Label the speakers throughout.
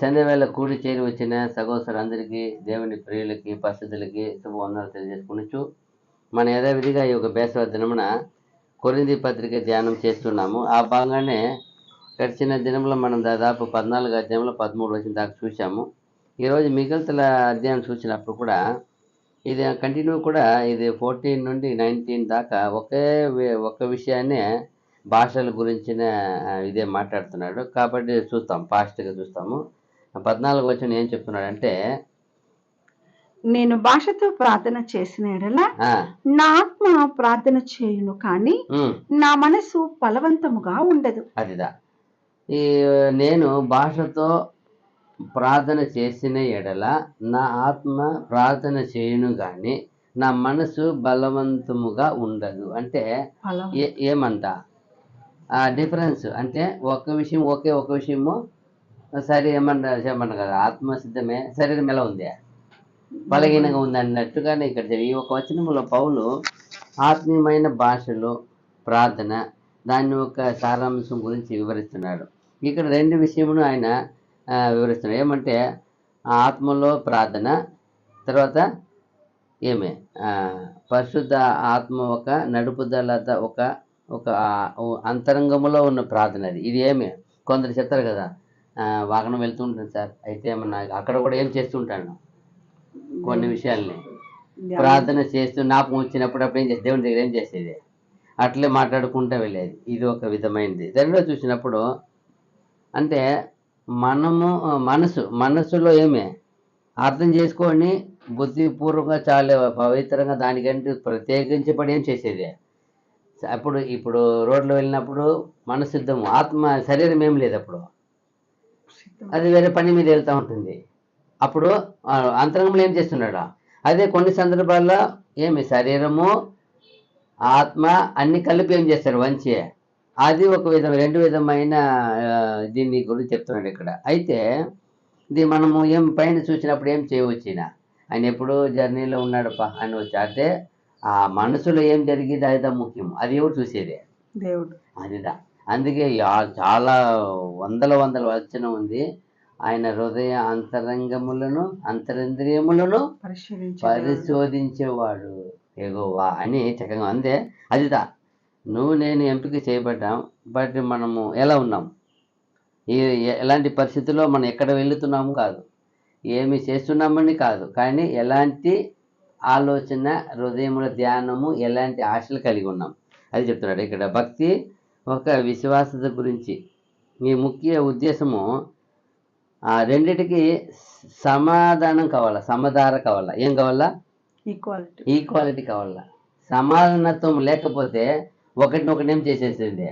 Speaker 1: సంధ్య వేళ కూడి చేరి వచ్చిన సహోదరులందరికీ, దేవుని ప్రియులకి, పరిశుద్ధులకి శుభవందనాలు తెలియజేసుకొనుచు, మన యథావిధిగా ఈ యొక్క బేసవ దినమున కొరింథీ పత్రిక ధ్యానం చేస్తున్నాము. ఆ భాగంగానే గడిచిన దినంలో మనం దాదాపు 14 అధ్యాయంలో 13 వచ్చిన దాకా చూసాము. ఈరోజు మిగతా అధ్యాయం చూసినప్పుడు కూడా ఇది కంటిన్యూ కూడా ఇది 14 నుండి 19 దాకా ఒక విషయాన్నే భాషల గురించిన ఇదే మాట్లాడుతున్నాడు. కాబట్టి చూస్తాం, ఫాస్ట్గా చూస్తాము. 14 వచనం ఏం చెప్తున్నాడంటే,
Speaker 2: నేను భాషతో ప్రార్థన చేసిన ఎడల నా ఆత్మ ప్రార్థన చేయును, కానీ నా మనసు బలవంతముగా ఉండదు.
Speaker 1: అదిదా ఈ నేను భాషతో ప్రార్థన చేసిన ఎడల నా ఆత్మ ప్రార్థన చేయును కానీ నా మనసు బలవంతముగా ఉండదు. అంటే ఏమంతా డిఫరెన్స్ అంటే ఒక విషయం ఒక విషయము సరే చెప్పండి కదా, ఆత్మ సిద్ధమే, శరీరం ఎలా ఉంది, బలహీనంగా ఉంది అన్నట్టుగానే ఇక్కడ ఈ ఒక వచనంలో పౌలు ఆత్మీయమైన భాషలో ప్రార్థన దాని యొక్క సారాంశం గురించి వివరిస్తున్నాడు. ఇక్కడ రెండు విషయమును ఆయన వివరిస్తున్నాడు. ఏమంటే ఆత్మలో ప్రార్థన, తర్వాత ఏమే పరిశుద్ధ ఆత్మ ఒక నడుపుదలత ఒక అంతరంగంలో ఉన్న ప్రార్థన. ఇది ఏమి కొందరు చెప్తారు కదా, వాహనం వెళ్తూ ఉంటాను సార్, అయితే ఏమన్నా అక్కడ కూడా ఏం చేస్తుంటాను, కొన్ని విషయాల్ని ప్రార్థన చేస్తూ జ్ఞాపకం వచ్చినప్పుడు అప్పుడు ఏం చేసి దేవుని దగ్గర ఏం చేసేది, అట్లే మాట్లాడుకుంటూ వెళ్ళేది. ఇది ఒక విధమైనది. రెండో చూసినప్పుడు అంటే మనము మనసులో ఏమే అర్థం చేసుకొని బుద్ధిపూర్వకంగా చాలా పవిత్రంగా దానికంటే ప్రత్యేకించబడి ఏం చేసేది. ఇప్పుడు రోడ్లో వెళ్ళినప్పుడు మన సిద్ధము, ఆత్మ శరీరం ఏం లేదు, అప్పుడు అది వేరే పని మీద వెళ్తూ ఉంటుంది. అప్పుడు అంతరంగంలో ఏం చేస్తున్నాడు. అదే కొన్ని సందర్భాల్లో ఏమి శరీరము ఆత్మ అన్ని కలిపి ఏం చేస్తారు, వంచి. అది ఒక విధం, రెండు విధమైన దీన్ని గురించి చెప్తున్నాడు ఇక్కడ. అయితే ఇది మనము ఏం పైన చూసినప్పుడు ఏం చేయవచ్చిన, ఆయన ఎప్పుడు జర్నీలో ఉన్నాడు అని వచ్చి, అంటే ఆ మనసులో ఏం జరిగింది అదిదా ముఖ్యం. అది ఎవరు చూసేది,
Speaker 2: దేవుడు.
Speaker 1: అదిదా. అందుకే చాలా వందల వచనం ఉంది, ఆయన హృదయ అంతరంగములను అంతరింద్రియములను పరిశోధించేవాడు యెహోవా అని చక్కగా అందే. అదిదా నువ్వు నేను ఎంపిక చేయబడ్డాం. బట్ మనము ఎలా ఉన్నాం, ఎలాంటి పరిస్థితుల్లో మనం ఎక్కడ వెళుతున్నాము కాదు, ఏమి చేస్తున్నామని కాదు, కానీ ఎలాంటి ఆలోచన, హృదయముల ధ్యానము, ఎలాంటి ఆశలు కలిగి ఉన్నాం అది చెప్తున్నాడు ఇక్కడ. భక్తి ఒక విశ్వాసత గురించి. మీ ముఖ్య ఉద్దేశము రెండిటికి సమాధానం కావాలా, సమాధార కావాలా, ఏం కావాలా, ఈక్వాలిటీ కావాలా. సమానత్వం లేకపోతే ఒకటినొకటి ఏం చేసేసింది.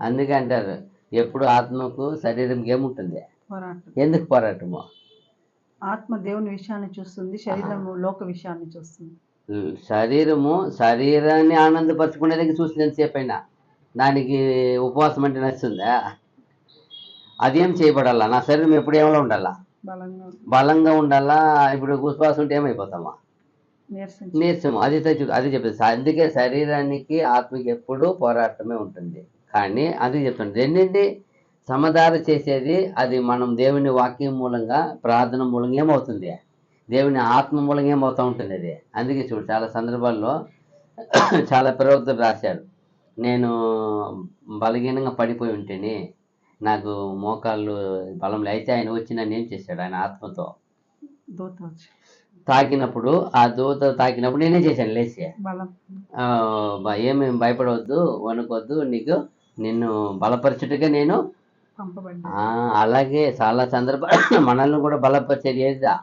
Speaker 1: అందుకే అంటారు ఎప్పుడు ఆత్మకు శరీరంకి ఏముంటుంది, ఎందుకు పోరాటము.
Speaker 2: ఆత్మ దేవుని విషయాన్ని చూస్తుంది, శరీరము లోక విషయాన్ని చూస్తుంది.
Speaker 1: శరీరాన్ని ఆనందపరచుకునేదానికి చూస్తుంది ఎంతసేపు అయినా. దానికి ఉపవాసం అంటే నచ్చుతుందా, అదేం చేయబడాలా, నా శరీరం ఎప్పుడు ఏమైనా ఉండాలా, బలంగా ఉండాలా. ఇప్పుడు ఉపవాసం ఉంటే ఏమైపోతామా, నీరసము. అది చెప్తుంది. అందుకే శరీరానికి ఆత్మకి ఎప్పుడు పోరాటమే ఉంటుంది. కానీ అది చెప్తుంది, రెండింటి సమాధార చేసేది అది మనం దేవుని వాక్యం మూలంగా, ప్రార్థన మూలంగా ఏమవుతుంది, దేవుని ఆత్మ మూలంగా ఏమవుతూ ఉంటుంది అది. అందుకే చూడు చాలా సందర్భాల్లో చాలా ప్రవక్తలు రాశాడు, నేను బలహీనంగా పడిపోయి ఉంటేనే, నాకు మోకాళ్ళు బలం అయితే ఆయన వచ్చి నన్ను ఏం చేశాడు, ఆయన ఆత్మతో తాకినప్పుడు, ఆ దూత తాకినప్పుడు నేనే చేశాను, లేచి ఏమి భయపడవద్దు, వణుకొద్దు, నిన్ను బలపరచుటగా నేను. అలాగే చాలా సందర్భాలు మనల్ని కూడా బలపరిచేది ఏదా,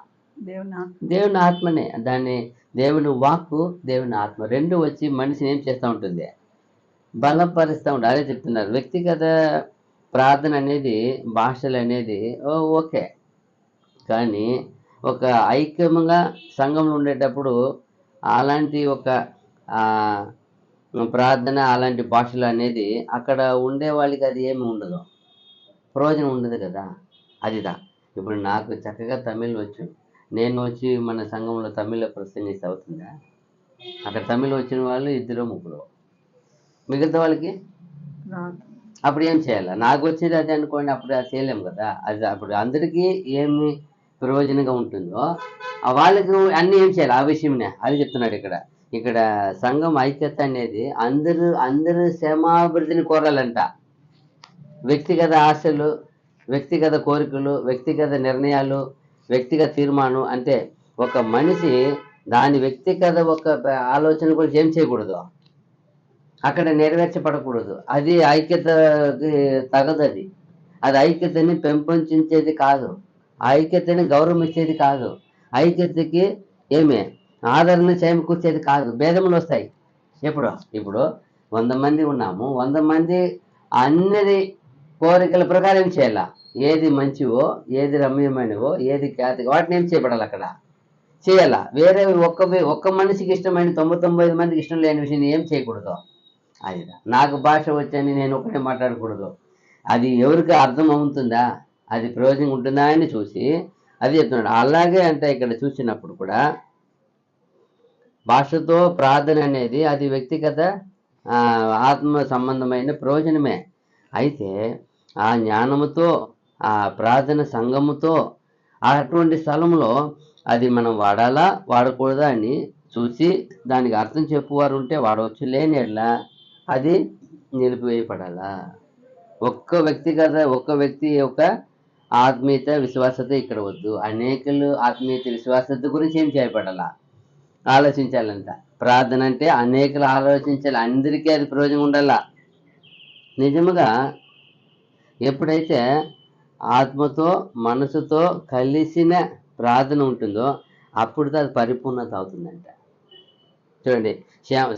Speaker 1: దేవుని ఆత్మనే. దాన్ని దేవుని వాక్కు, దేవుని ఆత్మ రెండు వచ్చి మనిషిని ఏం చేస్తూ ఉంటుంది, బలపరుస్తూ ఉంటుంది. అదే చెప్తున్నారు. వ్యక్తిగత ప్రార్థన అనేది, భాషలు అనేది ఓకే, కానీ ఒక ఐక్యంగా సంఘంలో ఉండేటప్పుడు అలాంటి ఒక ప్రార్థన, అలాంటి భాషలు అనేది అక్కడ ఉండే వాళ్ళకి అది ఏమి ఉండదు, ప్రయోజనం ఉండదు కదా. అదిదా ఇప్పుడు నాకు చక్కగా తమిళ్ వచ్చు, నేను వచ్చి మన సంఘంలో తమిళ్లో ప్రసంగిస్తే అవుతుందా. అక్కడ తమిళ్ వచ్చిన వాళ్ళు 2 3, మిగతా వాళ్ళకి అప్పుడు ఏం చేయాలి? నాకు వచ్చేది అది అనుకోండి, అప్పుడు అది చేయలేము కదా. అది అప్పుడు అందరికీ ఏమి ప్రయోజనంగా ఉంటుందో వాళ్ళకి అన్నీ ఏం చేయాలి ఆ విషయంనే అది చెప్తున్నాడు ఇక్కడ. ఇక్కడ సంఘం ఐక్యత అనేది అందరూ క్షేమాభివృద్ధిని కోరాలంట. వ్యక్తిగత ఆశలు, వ్యక్తిగత కోరికలు, వ్యక్తిగత నిర్ణయాలు, వ్యక్తిగత తీర్మానం అంటే ఒక మనిషి దాని వ్యక్తిగత ఒక ఆలోచన గురించి ఏం చేయకూడదు, అక్కడ నెరవేర్చబడకూడదు. అది ఐక్యతకి తగదు. అది ఐక్యతని పెంపొందించేది కాదు, ఐక్యతని గౌరవం ఇచ్చేది కాదు, ఐక్యతకి ఏమి ఆదరణ చేకూర్చేది కాదు. భేదములు వస్తాయి. ఇప్పుడు 100 మంది ఉన్నాము, 100 మంది అన్ని కోరికల ప్రకారం ఏం చేయాల? ఏది మంచివో, ఏది రమ్యమైనవో, ఏది ఖ్యాతి వాటిని ఏం చేయబడాలి అక్కడ చేయాలా. వేరే ఒక్క మనిషికి ఇష్టమైన 99 మందికి ఇష్టం లేని విషయం ఏం చేయకూడదు. అది నాకు భాష వచ్చని నేను ఒకటే మాట్లాడకూడదు. అది ఎవరికి అర్థం అవుతుందా, అది ప్రయోజనం ఉంటుందా అని చూసి అది చెప్తున్నాడు. అలాగే అంటే ఇక్కడ చూసినప్పుడు కూడా భాషతో ప్రార్థన అనేది అది వ్యక్తిగత ఆత్మ సంబంధమైన ప్రయోజనమే. అయితే ఆ జ్ఞానముతో, ఆ ప్రార్థన సంఘముతో అటువంటి స్థలంలో అది మనం వాడాలా వాడకూడదా అని చూసి దానికి అర్థం చెప్పువారు ఉంటే వాడవచ్చు, లేని ఎట్లా అది నిలిపివేయబడాలా. ఒక్క వ్యక్తి యొక్క ఆత్మీయత విశ్వాసత ఇక్కడ వద్దు. అనేకులు ఆత్మీయత విశ్వాసత గురించి ఏం చేయబడాలా ఆలోచించాలంట. ప్రార్థన అంటే అనేకులు ఆలోచించాలి, అందరికీ అది ప్రయోజనం ఉండాలా. నిజముగా ఎప్పుడైతే ఆత్మతో మనసుతో కలిసిన ప్రార్థన ఉంటుందో అప్పుడు అది పరిపూర్ణత అవుతుందంట. చూడండి,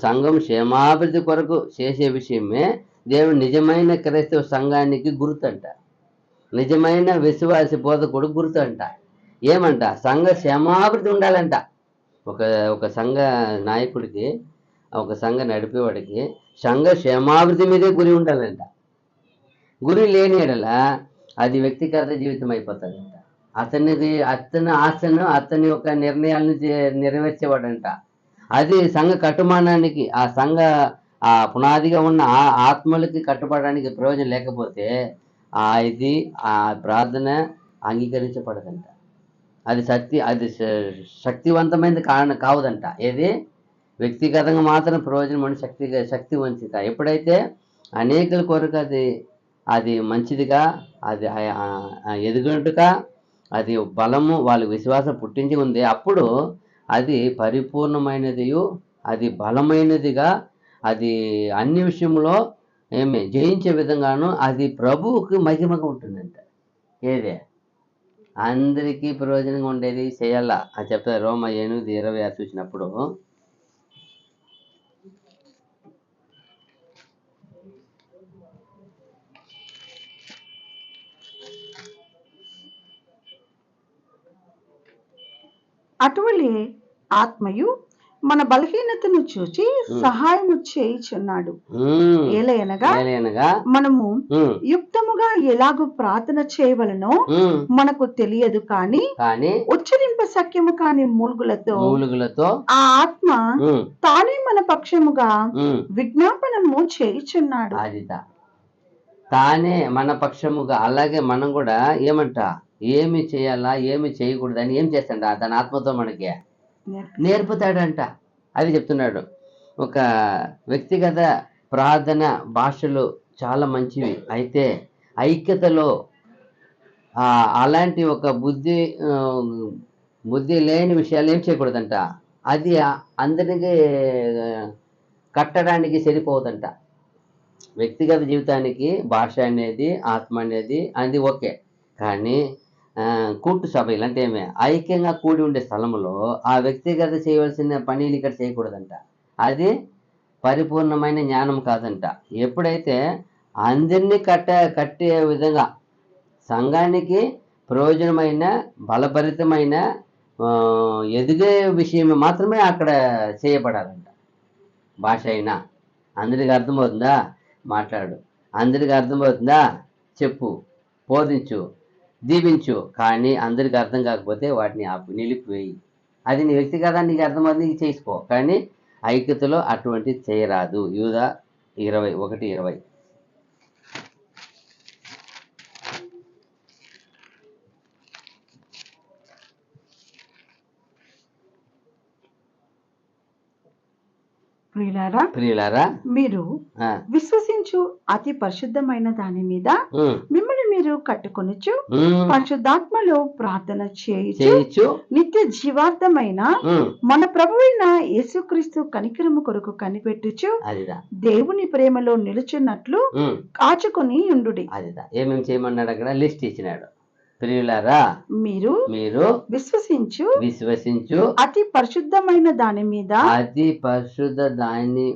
Speaker 1: సంఘం క్షేమాభివృద్ధి కొరకు చేసే విషయమే దేవుడు నిజమైన క్రైస్తవ సంఘానికి గుర్తంట. నిజమైన విశ్వాస బోధకుడు గుర్తంట. ఏమంట? సంఘ క్షేమాభివృద్ధి ఉండాలంట. ఒక సంఘ నాయకుడికి, ఒక సంఘ నడిపేవాడికి సంఘ క్షేమాభివృద్ధి మీదే గురి ఉండాలంట. గురి లేని ఎడల అది వ్యక్తిగత జీవితం అయిపోతుందంట. అతని ఆశను, అతని యొక్క నిర్ణయాలను నెరవేర్చేవాడంట. అది సంఘ కట్టుమానానికి, ఆ సంఘ ఆ పునాదిగా ఉన్న ఆత్మలకి కట్టుబడడానికి ప్రయోజనం లేకపోతే ఇది ఆ ప్రార్థన అంగీకరించబడదంట. అది శక్తివంతమైనది కావదంట. ఏది వ్యక్తిగతంగా మాత్రం ప్రయోజనం అని శక్తి వంచిత. ఎప్పుడైతే అనేకుల కొరకు అది మంచిదిగా, అది ఎదుగునట్టుగా, అది బలము వాళ్ళ విశ్వాసం పుట్టించి ఉంది, అప్పుడు అది పరిపూర్ణమైనది, అది బలమైనదిగా, అది అన్ని విషయంలో జయించే విధంగాను అది ప్రభువుకి మహిమగా ఉంటుందంట. ఏదే అందరికీ ప్రయోజనంగా ఉండేది చేయాలా అని చెప్తారు. రోమ 8:26 చూసినప్పుడు
Speaker 2: అటువలే ఆత్మయు మన బలహీనతను చూచి సహాయము చేయుచున్నాడు. ఏలయనగా మనము యుక్తముగా ఎలాగో ప్రార్థన చేయవలనో మనకు తెలియదు, కానీ ఉచ్చరింప సఖ్యము కాని మూలుగులతో ఆ ఆత్మ తానే మన పక్షముగా విజ్ఞాపనము చేయుచున్నాడు.
Speaker 1: తానే మన పక్షముగా. అలాగే మనం కూడా ఏమి చేయాలా, ఏమి చేయకూడదని ఏం చేస్తాడ తన ఆత్మతో మనకి నేర్పుతాడంట. అది చెప్తున్నాడు. ఒక వ్యక్తిగత ప్రార్థన భాషలు చాలా మంచివి. అయితే ఐక్యతలో అలాంటి ఒక బుద్ధి లేని విషయాలు ఏం చేయకూడదంట. అది అందరికీ కట్టడానికి సరిపోదంట. వ్యక్తిగత జీవితానికి భాష అనేది, ఆత్మ అనేది అది ఓకే. కానీ కూటు సభలు అంటే ఏమే ఐక్యంగా కూడి ఉండే స్థలంలో ఆ వ్యక్తిగత చేయవలసిన పనిని ఇక్కడ చేయకూడదంట. అది పరిపూర్ణమైన జ్ఞానం కాదంట. ఎప్పుడైతే అందరినీ కట్టే విధంగా సంఘానికి ప్రయోజనమైన బలభరితమైన ఎదిగే విషయం మాత్రమే అక్కడ చేయబడాలంట. భాష అయినా అందరికి అర్థమవుతుందా? మాట్లాడు. అందరికి అర్థమవుతుందా? చెప్పు, బోధించు, దీవించు. కానీ అందరికి అర్థం కాకపోతే వాటిని నిలిపివేయి. అది నీ వ్యక్తిగత నీకు అర్థమవుతుంది, చేసుకో. కానీ ఐక్యతలో అటువంటి చేయరాదు. యూదా 21:20.
Speaker 2: ప్రియులారా
Speaker 1: ప్రియులారా,
Speaker 2: మీరు
Speaker 1: ఆ,
Speaker 2: విశ్వసించు అతి పరిశుద్ధమైన దాని మీద
Speaker 1: ఉమ్,
Speaker 2: మిమ్మల్ని మీరు కట్టుకొనుచు
Speaker 1: ఉమ్,
Speaker 2: పరిశుద్ధాత్మలో ప్రార్థన చేయుచు
Speaker 1: చేయొచ్చు.
Speaker 2: నిత్య జీవార్థమైన
Speaker 1: ఉమ్,
Speaker 2: మన ప్రభువైన యేసుక్రీస్తు కనికరము కొరకు కనిపెట్టుచు
Speaker 1: అదిదా.
Speaker 2: దేవుని ప్రేమలో నిలుచున్నట్లు
Speaker 1: ఉమ్,
Speaker 2: కాచుకొని ఉండుడి.
Speaker 1: అదిదా. ఏమేమి చేయమన్నాడు అక్కడ లిస్ట్ ఇచ్చినాడు. ప్రియులారా,
Speaker 2: మీరు
Speaker 1: మీరు
Speaker 2: విశ్వసించు
Speaker 1: విశ్వసించు
Speaker 2: అతి పరిశుద్ధమైన దాని మీద
Speaker 1: అతి పరిశుద్ధ దాని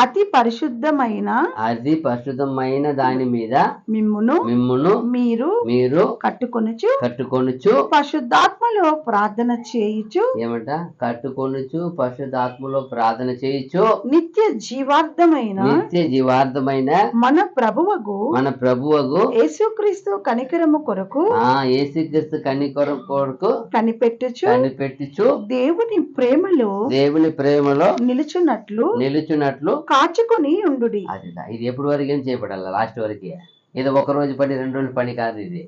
Speaker 2: అతి పరిశుద్ధమైన
Speaker 1: అతి పరిశుద్ధమైన దాని మీద
Speaker 2: మిమ్మును
Speaker 1: మిమ్మును
Speaker 2: మీరు
Speaker 1: మీరు
Speaker 2: కట్టుకొనుచు
Speaker 1: కట్టుకొనుచు.
Speaker 2: పరిశుద్ధాత్మలో ప్రార్థన చేయుచు
Speaker 1: ఏమంట? కట్టుకొనుచు పరిశుద్ధాత్మలో ప్రార్థన చేయొచ్చు.
Speaker 2: నిత్య జీవార్థమైన
Speaker 1: నిత్య జీవార్థమైన
Speaker 2: మన ప్రభువగు
Speaker 1: మన ప్రభువగు
Speaker 2: యేసుక్రీస్తు కనికరము కొరకు
Speaker 1: యేసుక్రీస్తు కొరకు
Speaker 2: కనిపెట్టుచు
Speaker 1: కనిపెట్టుచు
Speaker 2: దేవుని ప్రేమలో
Speaker 1: దేవుని ప్రేమలో
Speaker 2: నిలుచున్నట్లు
Speaker 1: నిలుచున్నట్లు.
Speaker 2: కాచుకొని ఉండుడి.
Speaker 1: అదిదా. ఇది ఎప్పుడు వరకు ఏం చేయబడాలి? లాస్ట్ వరకు. ఇది ఒక రోజు పని 2 రోజుల పని కాదు. ఇది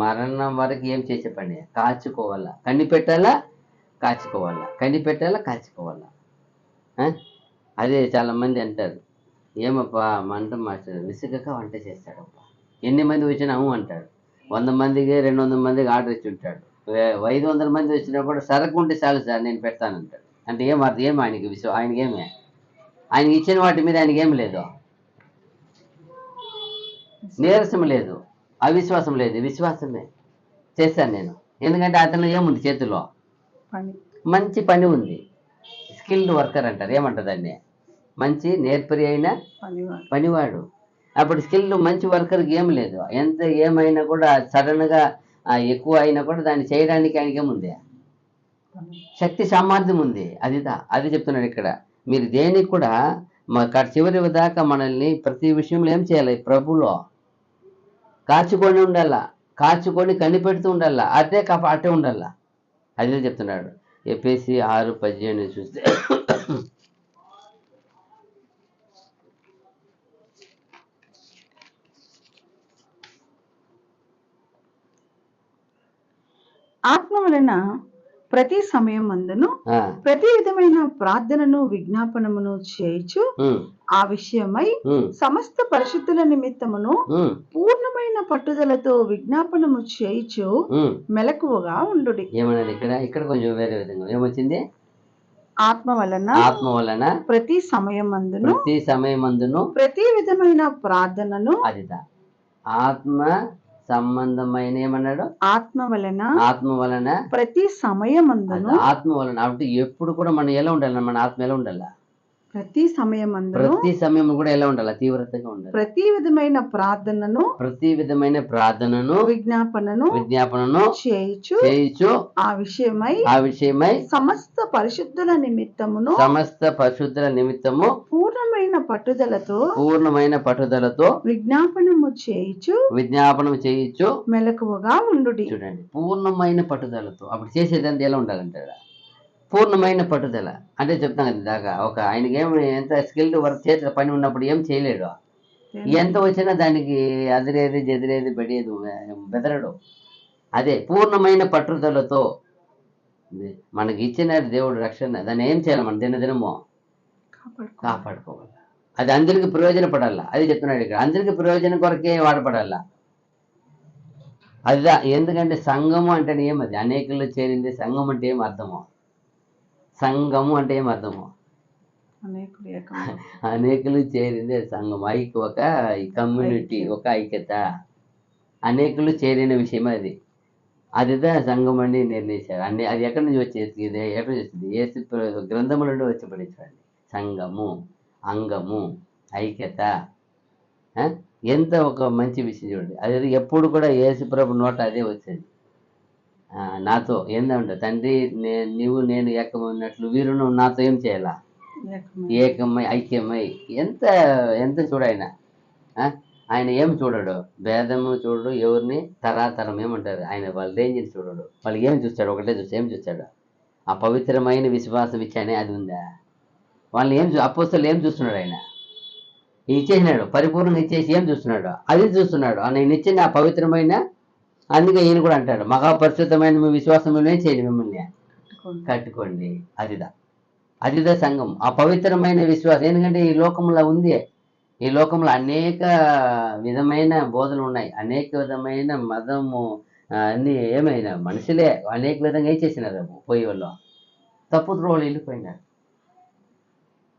Speaker 1: మరణం వరకు ఏం చేసే పని? కాచుకోవాలా, కనిపెట్టాలా, కాచుకోవాలా, కనిపెట్టాలా, కాచుకోవాలా. అదే చాలా మంది అంటారు, ఏమప్పా వంట మాస్టర్ విసుగక వంట చేస్తాడప్పా, ఎన్ని మంది వచ్చినా అంటాడు. 100 మందికి 200 మందికి ఆర్డర్ ఇచ్చి ఉంటాడు. 500 మంది వచ్చినా కూడా సరకు ఉంటే చాలు సార్ నేను పెడతానంటాడు. అంటే ఏం ఆయనకి ఆయనకి ఏమే ఆయనకి ఇచ్చిన వాటి మీద ఆయనకి ఏం లేదు, నీరసం లేదు, అవిశ్వాసం లేదు, విశ్వాసమే. చేశాను నేను. ఎందుకంటే అతను ఏముంది చేతిలో? మంచి పని ఉంది. స్కిల్డ్ వర్కర్ అంటారు. ఏమంటారు దాన్ని? మంచి నేర్పరి అయిన పనివాడు. అప్పుడు స్కిల్డ్ మంచి వర్కర్కి ఏం లేదు. ఎంత ఏమైనా కూడా సడన్గా ఎక్కువ అయినా కూడా దాన్ని చేయడానికి ఆయనకి ఏముంది? శక్తి సామర్థ్యం ఉంది. అది చెప్తున్నాడు ఇక్కడ. మీరు దేనికి కూడా చివరి దాకా మనల్ని ప్రతి విషయంలో ఏం చేయాలి? ప్రభులో కాచుకొని ఉండాలా, కాచుకొని కనిపెడుతూ ఉండాలా, అట్టే ఉండాలా. అదే చెప్తున్నాడు. ఎఫెసీ 6:18 చూస్తే
Speaker 2: ఆత్మ వలన ప్రతి సమయం అందును ప్రతి విధమైన ప్రార్థనను విజ్ఞాపనమును చేయుచు ఆ విషయమై సమస్త పరిశుద్ధుల నిమిత్తమును పూర్ణమైన పట్టుదలతో విజ్ఞాపనము చేయుచు మెలకువగా ఉండుడి.
Speaker 1: ఏమన్నది ఇక్కడ కొంచెం వేరే విధంగా ఏమొచ్చింది? ఆత్మ వలన
Speaker 2: ప్రతి సమయమందును
Speaker 1: ప్రతి
Speaker 2: విధమైన ప్రార్థనను.
Speaker 1: అదిదా. ఆత్మ సంబంధమైన ఏమన్నాడు?
Speaker 2: ఆత్మ వలన ప్రతి సమయమందును.
Speaker 1: ఆత్మ వలన అంటే ఎప్పుడు కూడా మనం ఎలా ఉండాలి? మన ఆత్మ ఎలా ఉండాలా? ప్రతి సమయం కూడా ఎలా ఉండాలి? తీవ్రతగా ఉండాలి. ప్రతి విధమైన ప్రార్థనను విజ్ఞాపనను చేయుచు ఆ విషయమై
Speaker 2: సమస్త పరిశుద్ధుల నిమిత్తము పూర్ణమైన పట్టుదలతో విజ్ఞాపనము చేయుచు మెలకువగా ఉండుడి.
Speaker 1: చూడండి, పూర్ణమైన పట్టుదలతో. అప్పుడు చేసేదంతా ఎలా ఉండాలంటారా? పూర్ణమైన పట్టుదల. అంటే చెప్తాం కదా దాకా, ఆయనకి ఎంత స్కిల్డ్ వర్క్ చేసే పని ఉన్నప్పుడు ఏం చేయలేడు. ఎంత వచ్చినా దానికి అదిరేది జదిరేది బెదరడు. అదే పూర్ణమైన పట్టుదలతో మనకి ఇచ్చిన దేవుడు రక్షణ, దాన్ని ఏం చేయాలి? మన దినదినము కాపాడుకోవాలి. అది అందరికి ప్రయోజనపడాలా. అది చెప్తున్నాడు ఇక్కడ. అందరికి ప్రయోజనం కొరకే వాడపడాలా. అదిదా. ఎందుకంటే సంఘము అంటే ఏమది? అనేకుల్లో చేరింది. సంఘం అంటే ఏం అర్థము? సంఘము అంటే ఏం అర్థము? అనేకులు చేరిందే సంఘం. ఒక కమ్యూనిటీ, ఒక ఐక్యత, అనేకులు చేరిన విషయం అదిదా సంఘం అని నిర్ణయించారు. అది ఎక్కడి నుంచి వచ్చేది? ఎక్కడి నుంచి వచ్చింది? యేసు గ్రంథముల నుండి వచ్చి పడించండి. సంఘము, అంగము, ఐక్యత. ఎంత ఒక మంచి విషయం చూడండి. అది ఎప్పుడు కూడా యేసు ప్రభు నోట అదే వచ్చేది. నాతో ఏందంటే, తండ్రి నీవు నేను ఏకమైనట్లు వీరును నాతో ఏం చేయాలా? ఏకమై ఐక్యమై. ఎంత చూడాయన. ఆయన ఏం చూడడు, భేదము చూడడు, ఎవరిని తరాతరం ఏమంటారు ఆయన వాళ్ళ రేంజ్ని చూడడు. వాళ్ళకి ఏం చూస్తాడు? ఒకటే చూస్తే ఏం చూస్తాడు? ఆ పవిత్రమైన విశ్వాసం ఇచ్చానే అది ఉందా? వాళ్ళని అపోస్తలులు ఏం చూస్తున్నాడు? ఆయన ఇచ్చేసినాడు, పరిపూర్ణంగా ఇచ్చేసి ఏం చూస్తున్నాడు? అది చూస్తున్నాడు. ఆయన ఇచ్చిన ఆ పవిత్రమైన. అందుకే ఈయన కూడా అంటాడు, మహాపరిశుద్ధమైన మీ విశ్వాసం చేయండి, మిమ్మల్ని కట్టుకోండి. అదిదా. అదిదా సంఘం, ఆ పవిత్రమైన విశ్వాసం. ఎందుకంటే ఈ లోకంలో ఉంది, ఈ లోకంలో అనేక విధమైన బోధలు ఉన్నాయి, అనేక విధమైన మతము, అన్ని ఏమైనా మనుషులే అనేక విధంగా ఏం చేసినారు పోయి వాళ్ళు తప్పు త్రోవలు వెళ్ళిపోయినారు.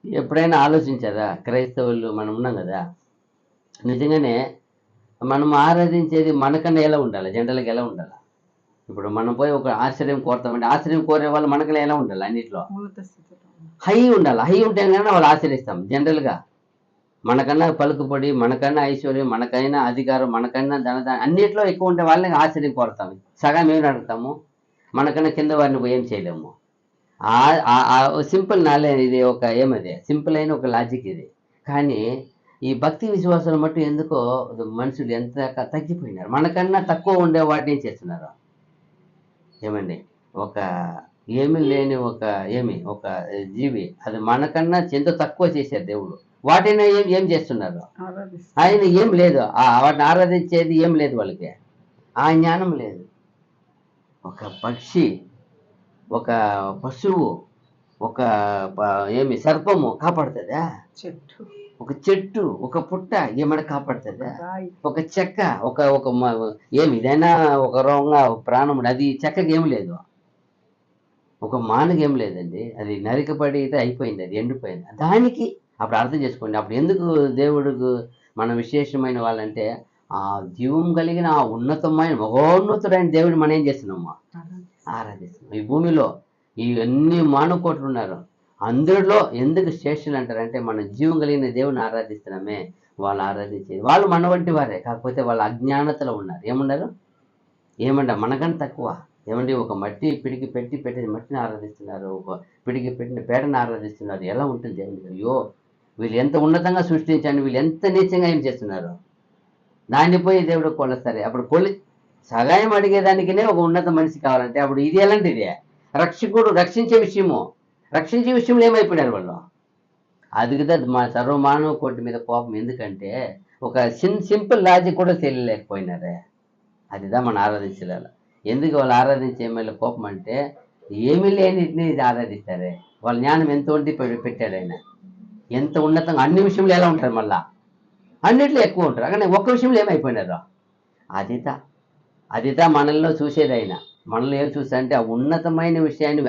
Speaker 1: ఎప్పుడైనా ఆలోచించారా? క్రైస్తవులు మనం ఉన్నాం కదా, నిజంగానే మనం ఆరాధించేది మనకన్నా ఎలా ఉండాలి, జనరల్గా ఎలా ఉండాలి? ఇప్పుడు మనం పోయి ఒక ఆశ్చర్యం కోరుతామంటే ఆశ్చర్యం కోరే వాళ్ళు మనకన్నా ఎలా ఉండాలి? అన్నిట్లో
Speaker 2: ఉన్నత స్థితిలో.
Speaker 1: హై ఉండాలి. హై ఉంటే కన్నా వాళ్ళు ఆశ్చర్యిస్తాం. జనరల్గా మనకన్నా పలుకుబడి, మనకన్నా ఐశ్వర్యం, మనకైనా అధికారం, మనకన్నా అన్నిట్లో ఎక్కువ ఉంటే వాళ్ళని ఆశ్చర్యం కోరుతాం. సగం ఏమి అడుగుతాము? మనకన్నా కింద వారిని పోయి ఏం చేయలేము. సింపుల్ నాలెడ్జ్ ఇది, ఒక ఏమది సింపుల్ అయిన ఒక లాజిక్ ఇది. కానీ ఈ భక్తి విశ్వాసాలు మట్టు ఎందుకో మనుషులు ఎంత తగ్గిపోయినారు. మనకన్నా తక్కువ ఉండే వాటిని ఏం చేస్తున్నారు ఏమండి? ఒక ఏమీ లేని ఒక జీవి, అది మనకన్నా ఎంతో తక్కువ చేశారు దేవుడు. వాటిని ఏం చేస్తున్నారు?
Speaker 2: ఆరాధిస్తారు.
Speaker 1: ఆయన ఏం లేదు, వాటిని ఆరాధించేది ఏం లేదు వాళ్ళకి, ఆ జ్ఞానం లేదు. ఒక పక్షి, ఒక పశువు, ఒక సర్పము కాపాడుతుందా?
Speaker 2: చెట్టు,
Speaker 1: ఒక చెట్టు, ఒక పుట్ట ఏమైనా కాపాడుతుందా?
Speaker 2: రాయి,
Speaker 1: ఒక చెక్క, ఒక ఒక ఇదైనా ఒక రోగంగా ప్రాణం, అది చెక్కకి ఏం లేదు, ఒక మానకి ఏం లేదండి. అది నరికపడి అయితే అయిపోయింది, అది ఎండిపోయింది. దానికి అప్పుడు అర్థం చేసుకోండి, అప్పుడు ఎందుకు దేవుడికి మన విశేషమైన వాళ్ళంటే, ఆ జీవం కలిగిన ఆ ఉన్నతమైన మహోన్నతుడైన దేవుడిని మనం ఏం చేస్తున్నాము? ఆరాధిస్తున్నాం. ఈ భూమిలో ఈ అన్ని మానవ కోట్లు ఉన్నారు, అందరిలో ఎందుకు శ్రేష్ఠులు అంటారంటే మన జీవం కలిగిన దేవుని ఆరాధిస్తున్నామే. వాళ్ళు ఆరాధించేది, వాళ్ళు మన వంటి వారే, కాకపోతే వాళ్ళ అజ్ఞానతలో ఉన్నారు. ఏమున్నారు? మనకన్నా తక్కువ. ఏమండి? ఒక మట్టి పిడికి పెట్టిన మట్టిని ఆరాధిస్తున్నారు, ఒక పిడికి పెట్టిన పేడని ఆరాధిస్తున్నారు. ఎలా ఉంటుంది దేవునికి? అయ్యో, వీళ్ళు ఎంత ఉన్నతంగా సృష్టించండి, వీళ్ళు ఎంత నీచంగా ఏం చేస్తున్నారు? దాన్ని పోయి దేవుడు కొలుస్తారు. అప్పుడు సహాయం అడిగేదానికినే ఒక ఉన్నత మనిషి కావాలంటే అప్పుడు ఇది ఎలాంటిది? రక్షించే విషయంలో ఏమైపోయినారు వాళ్ళు? అది కదా మా సర్వమానవ కోటి మీద కోపం. ఎందుకంటే ఒక సింపుల్ లాజిక్ కూడా తెలియలేకపోయినారే. అదిదా మనం ఆరాధించలేదు. ఎందుకు వాళ్ళు ఆరాధించే మీద కోపం అంటే, ఏమీ లేనిటిని ఇది ఆరాధిస్తారే. వాళ్ళ జ్ఞానం ఎంత ఉండి పెట్టాడు ఆయన, ఎంత ఉన్నతంగా అన్ని విషయంలో ఎలా ఉంటారు, మళ్ళా అన్నిట్లో ఎక్కువ ఉంటారు. కానీ ఒక్క విషయంలో ఏమైపోయినారు? అదితా మనల్లో చూసేది. ఆయన మనలో ఏం చూసా ఆ ఉన్నతమైన విషయాన్ని,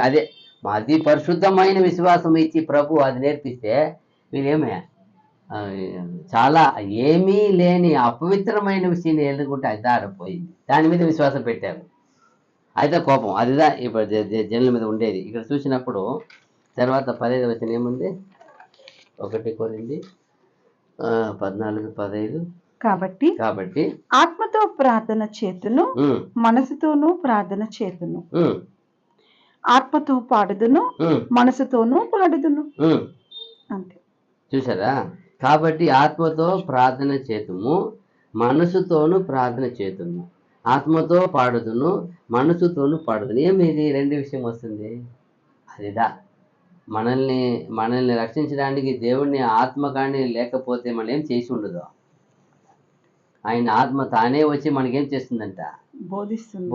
Speaker 1: అది పరిశుద్ధమైన విశ్వాసం ఇచ్చి ప్రభు అది నేర్పిస్తే వీళ్ళేమే చాలా ఏమీ లేని అపవిత్రమైన విషయాన్ని ఎదుర్కొంటే అది దారిపోయింది. దాని మీద విశ్వాసం పెట్టారు. అయితే కోపం అదిదా ఇప్పుడు జనుల మీద ఉండేది. ఇక్కడ చూసినప్పుడు తర్వాత 15వ వచనం ఏముంది? 1 కొరింథీ 14:15. కాబట్టి
Speaker 2: ఆత్మతో ప్రార్థన చేతును, మనసుతోనూ ప్రార్థన చేతును, ఆత్మతో పాడుదును, మనసుతోనూ పాడుదును. అంతే.
Speaker 1: చూసారా? కాబట్టి ఆత్మతో ప్రార్థన చేతుము, మనసుతోనూ ప్రార్థన చేతుము, ఆత్మతో పాడుదును, మనసుతోనూ పాడుదును. ఏమిది రెండు విషయం వస్తుంది? అదిదా మనల్ని రక్షించడానికి దేవుడిని ఆత్మ కానీ లేకపోతే మనం ఏం చేసి ఉండదు. ఆయన ఆత్మ తానే వచ్చి మనకేం చేస్తుందంట?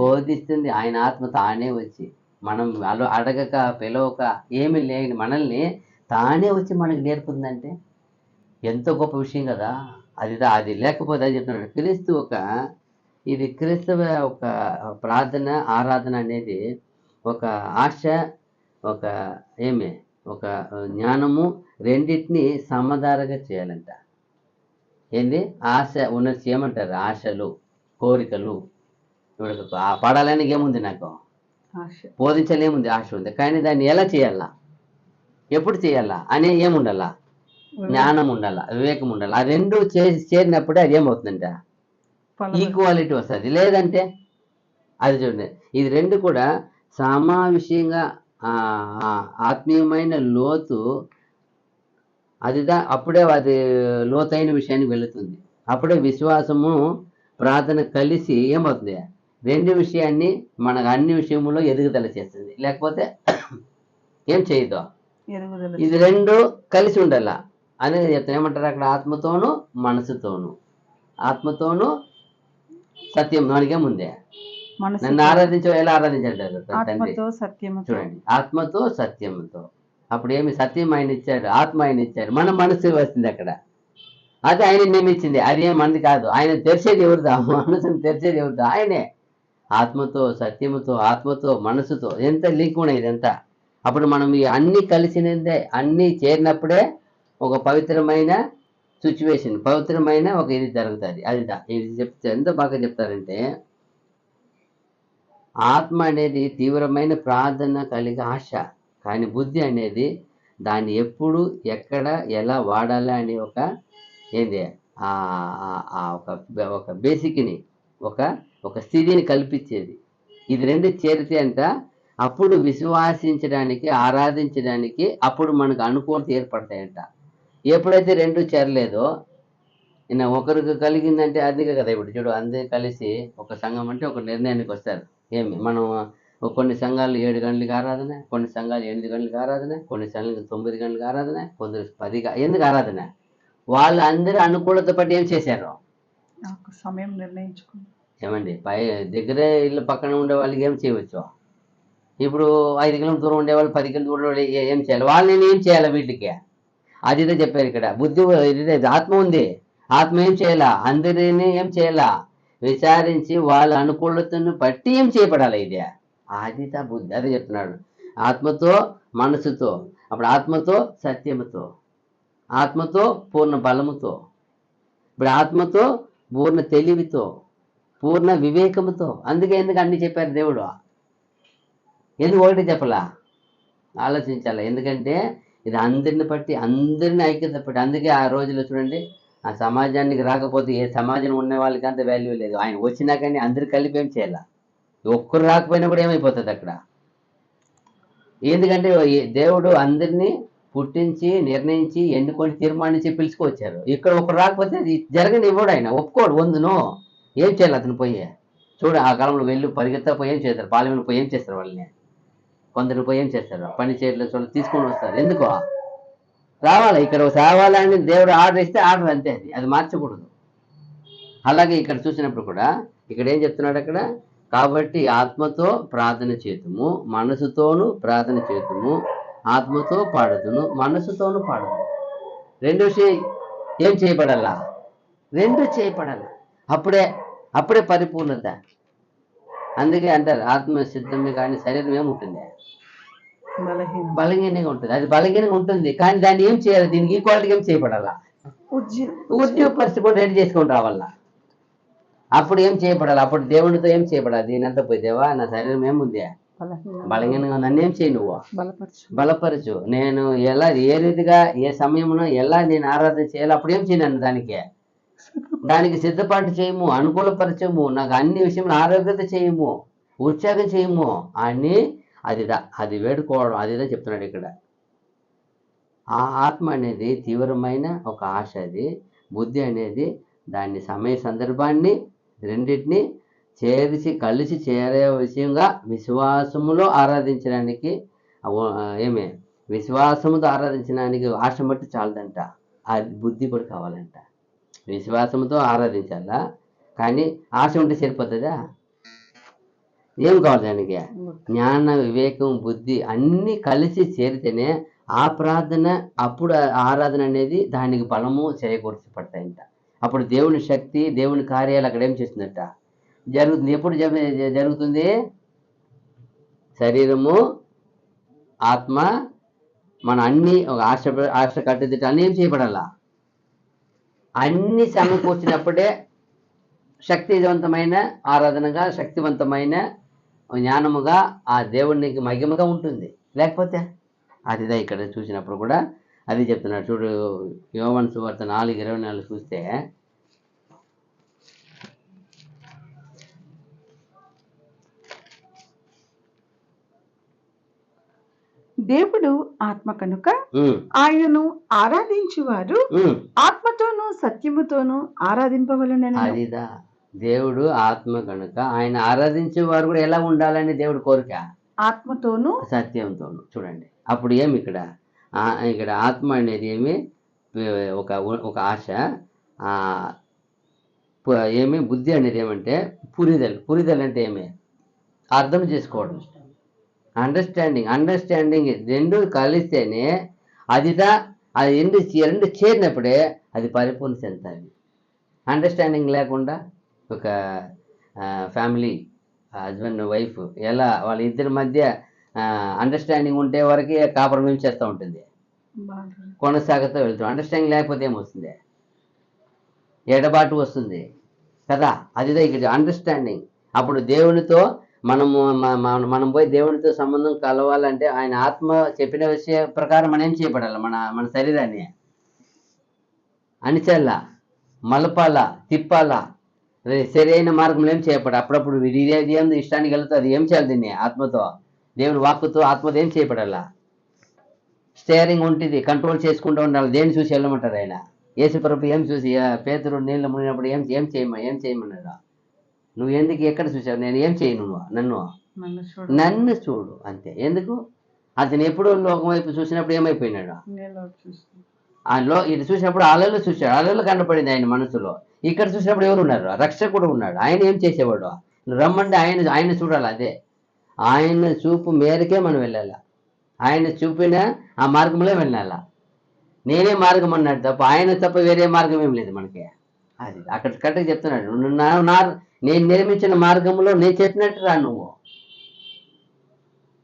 Speaker 1: బోధిస్తుంది. ఆయన ఆత్మ తానే వచ్చి, మనం అడగక పిలవక ఏమి లేని మనల్ని తానే వచ్చి మనకి నేర్పుతుందంటే ఎంతో గొప్ప విషయం కదా. అది లేకపోతే అది చెప్తున్నాడు. ఇది క్రీస్తవ ఒక ప్రార్థన, ఆరాధన అనేది ఒక ఆశ, ఒక ఒక జ్ఞానము, రెండింటిని సమధారగా చేయాలంట. ఏంది? ఆశ ఉన్నది ఏమంటారు? ఆశలు, కోరికలు. ఇప్పుడు పాడాలని ఏముంది? నాకు బోధించాలేముంది? ఆశ ఉంది. కానీ దాన్ని ఎలా చేయాలా, ఎప్పుడు చేయాలా అనే ఏముండాలా? జ్ఞానం ఉండాలా, వివేకం ఉండాలి. ఆ రెండు చేరినప్పుడే అది ఏమవుతుందంట? ఈక్వాలిటీ వస్తుంది. లేదంటే అది చూడండి, ఇది రెండు కూడా సమావిషయంగా ఆత్మీయమైన లోతు అప్పుడే అది లోతైన విషయానికి వెళుతుంది. అప్పుడే విశ్వాసము, ప్రార్థన కలిసి ఏమవుతుంది? రెండు విషయాన్ని మనకు అన్ని విషయంలో ఎదుగుదల చేస్తుంది. లేకపోతే ఏం చేయదు. ఇది రెండు కలిసి ఉండాల అనేది చెప్తాను. ఏమంటారు అక్కడ? ఆత్మతోనూ మనసుతోనూ, ఆత్మతోనూ సత్యం. మనకేముందే? నన్ను ఆరాధించే ఎలా ఆరాధించారు తండ్రి? చూడండి, ఆత్మతో సత్యముతో. అప్పుడు ఏమి సత్యం ఆయన ఇచ్చారు, ఆత్మ ఆయన ఇచ్చారు, మన మనసు వస్తుంది అక్కడ. అది ఆయన నియమించింది, అది ఏం మనది కాదు. ఆయన తెరిచేది ఎవరిదా? మనసును తెరిచేది ఎవరిదా? ఆయనే. ఆత్మతో, సత్యముతో, ఆత్మతో, మనసుతో ఎంత లింక్ ఉన్నాయి ఇదంతా. అప్పుడు మనం ఈ అన్ని కలిసినదే, అన్ని చేరినప్పుడే ఒక పవిత్రమైన సిచ్యువేషన్, పవిత్రమైన ఒక ఇది జరుగుతుంది. ఇది చెప్తే ఎంత బాగా చెప్తారంటే, ఆత్మ అనేది తీవ్రమైన ప్రార్థన కలిగి ఆశ, కానీ బుద్ధి అనేది దాన్ని ఎప్పుడు, ఎక్కడ, ఎలా వాడాలి అని ఒక ఏంది ఒక బేసిక్ని, ఒక ఒక స్థితిని కల్పించేది. ఇది రెండు చేరితే అంట అప్పుడు విశ్వాసించడానికి, ఆరాధించడానికి అప్పుడు మనకు అనుకూలత ఏర్పడతాయంట. ఎప్పుడైతే రెండు చేరలేదో, ఒకరికి కలిగిందంటే అదిగా కదా. ఇప్పుడు చూడు, అందరూ కలిసి ఒక సంఘం అంటే ఒక నిర్ణయానికి వస్తారు. మనం కొన్ని సంఘాలు 7 గంటలకు ఆరాధన, కొన్ని సంఘాలు 8 గంటలకు ఆరాధన, కొన్ని సంఘాలు 9 గంటలకు ఆరాధన, కొందరు 10 ఎందుకు ఆరాధన? వాళ్ళు అందరూ అనుకూలత పట్టి ఏం చేశారు?
Speaker 2: సమయం నిర్ణయించుకుని.
Speaker 1: ఏమండి, దగ్గరే ఇల్లు పక్కన ఉండే వాళ్ళకి ఏం చేయవచ్చు? ఇప్పుడు 5 కిలోమీటర్ దూరం ఉండేవాళ్ళు, 10 కిలోమీటర్ దూరం ఏం చేయాలి? వాళ్ళని ఏం చేయాలి వీటికి? అదిదే చెప్పారు ఇక్కడ. బుద్ధి ఇదే, ఆత్మ ఉంది. ఆత్మ ఏం చేయాలా? అందరినీ ఏం చేయాలా? విచారించి వాళ్ళ అనుకూలతను బట్టి ఏం చేయబడాలి? ఇదే ఆదిత బుద్ధి. అదే చెప్తున్నాడు. ఆత్మతో, మనసుతో, అప్పుడు ఆత్మతో, సత్యముతో, ఆత్మతో, పూర్ణ బలముతో, ఇప్పుడు ఆత్మతో, పూర్ణ తెలివితో, పూర్ణ వివేకముతో. అందుకే ఎందుకు అన్ని చెప్పారు దేవుడు? ఎందుకు ఒకటి చెప్పలా? ఆలోచించాలి. ఎందుకంటే ఇది అందరిని బట్టి, అందరిని ఐక్యత పట్టి. అందుకే ఆ రోజుల్లో చూడండి, ఆ సమాజానికి రాకపోతే ఏ సమాజం ఉన్న వాళ్ళకి అంత వాల్యూ లేదు. ఆయన వచ్చినా కానీ అందరు కలిపి ఏం చేయాల? ఒక్కరు రాకపోయినా కూడా ఏమైపోతుంది అక్కడ? ఎందుకంటే దేవుడు అందరినీ పుట్టించి, నిర్ణయించి, ఎన్నుకొని, తీర్మానించి పిలుచుకొచ్చారు. ఇక్కడ ఒకరు రాకపోతే అది జరగని ఇవ్వడు. ఆయన ఒప్పుకోడు. వందును ఏం చేయాలి అతను పోయి? చూడు, ఆ కాలంలో వెళ్ళి పరిగెత్తా పోయి ఏం చేస్తారు? పార్లమెంట్ పోయి ఏం చేస్తారు? వాళ్ళని కొందరు పోయి ఏం చేస్తారు? పని చేయట్లేదు చూడ తీసుకొని వస్తారు. ఎందుకో రావాలి, ఇక్కడ రావాలని దేవుడు ఆర్డర్ ఇస్తే ఆర్డర్ అంతే. అది మార్చకూడదు. అలాగే ఇక్కడ చూసినప్పుడు కూడా ఇక్కడ ఏం చెప్తున్నాడు అక్కడ? కాబట్టి ఆత్మతో ప్రార్థన చేతుము, మనసుతోనూ ప్రార్థన చేతుము, ఆత్మతో పాడుదును, మనసుతోనూ పాడుదును. రెండు ఏం చేయబడాలా? రెండు చేయబడాల. అప్పుడే పరిపూర్ణత. అందుకే అంటారు, ఆత్మ సిద్ధమే కానీ శరీరం ఏముంటుంది? బలహీనంగా ఉంటుంది. అది బలహీనంగా ఉంటుంది, కానీ దాన్ని ఏం చేయాలి? దీనికి ఈక్వాలిటీగా ఏం చేయబడాలా? ఉద్యోగపరిస్థితి రెడీ చేసుకొని రావాలా. అప్పుడు ఏం చేయబడాలి? అప్పుడు దేవునితో ఏం చేయబడాలి? దీనంతా పోయి, దేవా నా శరీరం ఏముంది? బలహీనంగా, నన్ను ఏం చేయి? నువ్వు బలపరచు. నేను ఎలా, ఏ రీతిగా, ఏ సమయంలో ఎలా నేను ఆరాధన చేయాలి? అప్పుడు ఏం చేయను? దానికి సిద్ధపాటు చేయము, అనుకూలపరచము, నాకు అన్ని విషయంలో ఆరోగ్యత చేయము, ఉత్సాహం చేయము అని అది వేడుకోవడం. అదిదా చెప్తున్నాడు ఇక్కడ. ఆ ఆత్మ అనేది తీవ్రమైన ఒక ఆశ. అది బుద్ధి అనేది దాన్ని సమయ సందర్భాన్ని రెండింటినీ కలిసి చేరే విషయంగా విశ్వాసములో ఆరాధించడానికి, విశ్వాసముతో ఆరాధించడానికి ఆశ మట్టి చాలదంట. అది బుద్ధి కూడా కావాలంట. విశ్వాసంతో ఆరాధించాలా, కానీ ఆశ ఉంటే సరిపోతుందా? ఏం కావాలి దానికి? జ్ఞాన, వివేకం, బుద్ధి అన్నీ కలిసి చేరితేనే ఆ ప్రార్థన, అప్పుడు ఆరాధన అనేది దానికి బలము చేకూర్చబడతాయంట. అప్పుడు దేవుని శక్తి, దేవుని కార్యాలు అక్కడ ఏం చేస్తుందట? జరుగుతుంది. ఎప్పుడు జరుగుతుంది? శరీరము, ఆత్మ, మన అన్ని ఒక ఆశ కట్టుదిట్ట అన్నీ ఏం చేయబడాలా? అన్ని సమకూర్చినప్పుడే శక్తివంతమైన ఆరాధనగా, శక్తివంతమైన జ్ఞానముగా, ఆ దేవునికి మహిమగా ఉంటుంది. లేకపోతే అదిదా ఇక్కడ చూసినప్పుడు కూడా అది చెప్తున్నాడు. చూడు, యోహాను సువార్త 4:24 చూస్తే,
Speaker 2: దేవుడు ఆత్మ కనుక ఆయనను ఆరాధించువారు ఆత్మతోనూ సత్యముతోనూ ఆరాధింపవలెనని.
Speaker 1: అదిదా దేవుడు ఆత్మ కనుక ఆయన ఆరాధించేవారు కూడా ఎలా ఉండాలని దేవుడు కోరిక?
Speaker 2: ఆత్మతోనూ
Speaker 1: సత్యంతోనూ. చూడండి, అప్పుడు ఏమి ఇక్కడ ఆత్మ అనేది ఏమి? ఒక ఆశ. బుద్ధి అనేది ఏమంటే పురిదల్ అంటే ఏమి? అర్థం చేసుకోవడం. అండర్స్టాండింగ్ రెండు కలిస్తేనే అదిదా అది రెండు చేరినప్పుడే అది పరిపూర్ణ చెందుతుంది. అండర్స్టాండింగ్ లేకుండా ఒక ఫ్యామిలీ హస్బెండ్ వైఫ్ ఎలా వాళ్ళ ఇద్దరి మధ్య అండర్స్టాండింగ్ ఉంటే వరకే కాపురం చేస్తూ ఉంటుంది, కొనసాగుతూ వెళ్తాం. అండర్స్టాండింగ్ లేకపోతే ఏమొస్తుంది? ఎడబాటు వస్తుంది కదా. అదిదా ఇక్కడ అండర్స్టాండింగ్. అప్పుడు దేవునితో మనం పోయి దేవునితో సంబంధం కలవాలంటే ఆయన ఆత్మ చెప్పిన విషయ ప్రకారం మనం ఏం చేయబడాలి? మన శరీరాన్ని అణిచాలా, మలపాలా, తిప్పాలా, సరి అయిన మార్గంలో ఏం చేయబడాలి? అప్పుడప్పుడు ఇదేది ఇష్టానికి వెళ్తుంది, ఏం చేయాలి? దీన్ని ఆత్మతో, దేవుని వాక్కుతో, ఆత్మతో ఏం చేయబడాలా? స్టేరింగ్ ఉంటుంది, కంట్రోల్ చేసుకుంటూ ఉండాలి. దేన్ని చూసి వెళ్ళమంటారు ఆయన? యేసుప్రభు ఏం చూసి పేతురు నీళ్ళు మునిగినప్పుడు ఏం చేయమన్నాడు? నువ్వు ఎందుకు ఎక్కడ చూసావు? నేను ఏం చేయను, నన్ను చూడు అంతే. ఎందుకు? అతను ఎప్పుడో లోకం వైపు చూసినప్పుడు ఏమైపోయినాడు? ఇది చూసినప్పుడు అలలు చూశాడు, అలలు కనపడింది ఆయన మనసులో. ఇక్కడ చూసినప్పుడు ఎవరు ఉన్నారు? రక్షకుడు ఉన్నాడు. ఆయన ఏం చేసేవాడు? రమ్మంటే ఆయన చూడాలి. అదే ఆయన చూపు మేరకే మనం వెళ్ళాలి. ఆయన చూపిన ఆ మార్గంలో వెళ్ళాలా. నేనే మార్గం అన్నాడు తప్ప ఆయన తప్ప వేరే మార్గం ఏం లేదు మనకి. అది అక్కడ కరెక్ట్గా చెప్తున్నాడు. నేను నిర్మించిన మార్గంలో నేను చెప్పినట్టు రా. నువ్వు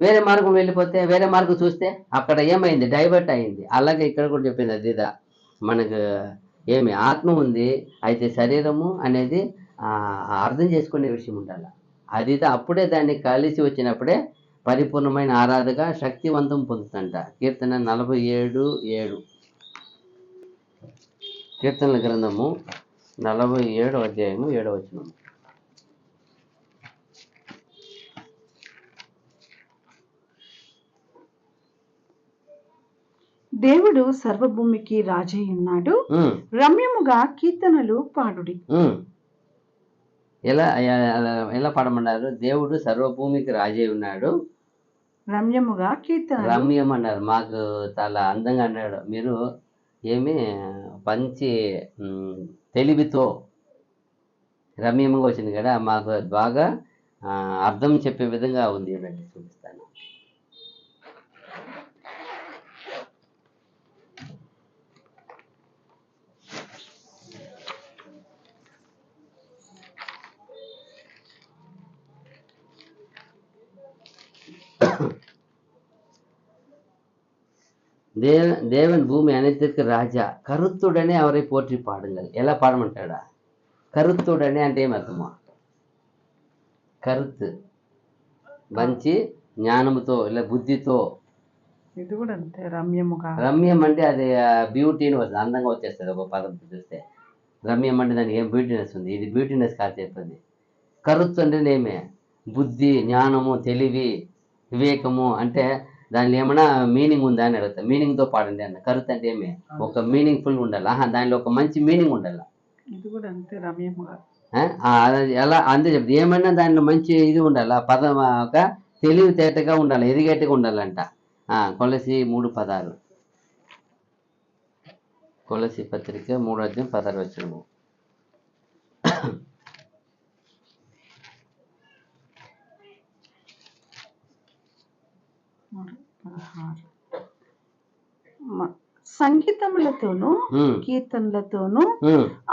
Speaker 1: వేరే మార్గం వెళ్ళిపోతే, వేరే మార్గం చూస్తే అక్కడ ఏమైంది? డైవర్ట్ అయింది. అలాగే ఇక్కడ కూడా చెప్పింది అదిదా. మనకు ఏమి ఆత్మ ఉంది, అయితే శరీరము అనేది అర్థం చేసుకునే విషయం ఉండాలి. అదిదా అప్పుడే దాన్ని కలిసి వచ్చినప్పుడే పరిపూర్ణమైన ఆరాధగా శక్తివంతం పొందుతుంట. కీర్తన 47:7. కీర్తనల గ్రంథము 47 అధ్యాయము 7వ వచనం.
Speaker 2: దేవుడు సర్వభూమికి రాజై ఉన్నాడు, రమ్యముగా కీర్తనలు పాడుడి.
Speaker 1: ఎలా పాడమన్నారు? దేవుడు సర్వభూమికి రాజై ఉన్నాడు,
Speaker 2: రమ్యముగా కీర్తన.
Speaker 1: రమ్యం అన్నారు, మాకు చాలా అందంగా అన్నాడు. మీరు ఏమి మంచి తెలివితో రమ్యంగా వచ్చింది కదా, మాకు బాగా అర్థం చెప్పే విధంగా ఉంది. చూపిస్తాను. தேவன் பூமி அனைத்திற்கு ராஜா, கருத்துடனே அவரை போற்றி பாடுங்கள். ఎలా పాడమంటాడా? కరుత్తుడనే అంటే ఏమర్థమా? కరుత్తు మంచి జ్ఞానముతో ఇలా బుద్ధితో.
Speaker 2: ఇది కూడా అంతే, రమ్యముగా.
Speaker 1: రమ్యం అంటే అది బ్యూటీని వస్తుంది, అందంగా వచ్చేస్తుంది. ఒక పదం చూస్తే రమ్యం అంటే దానికి ఏం బ్యూటీనెస్ ఉంది. ఇది బ్యూటీనెస్ కాదు చెప్పింది. కరుత్తు అంటేనేమే బుద్ధి, జ్ఞానము, తెలివి, వివేకము. అంటే దానిలో ఏమైనా మీనింగ్ ఉందా అని అడుగుతా. మీనింగ్తో పాడండి అన్న. కరుత్ అంటే ఏమి? ఒక మీనింగ్ఫుల్ ఉండాలి. దానిలో ఒక మంచి మీనింగ్ ఉండాలి.
Speaker 2: ఇది కూడా అంతే, రమ్యముగా.
Speaker 1: ఎలా అంతే చెప్తే ఏమైనా దానిలో మంచి ఇది ఉండాలి. పదం ఒక తెలివితేటగా ఉండాలి, ఎదిగేట్టుగా ఉండాలంట. కొలసి 3:16. కొలసి పత్రిక 3:16 వచ్చినము.
Speaker 2: సంగీతములతోనూ కీర్తనలతోనూ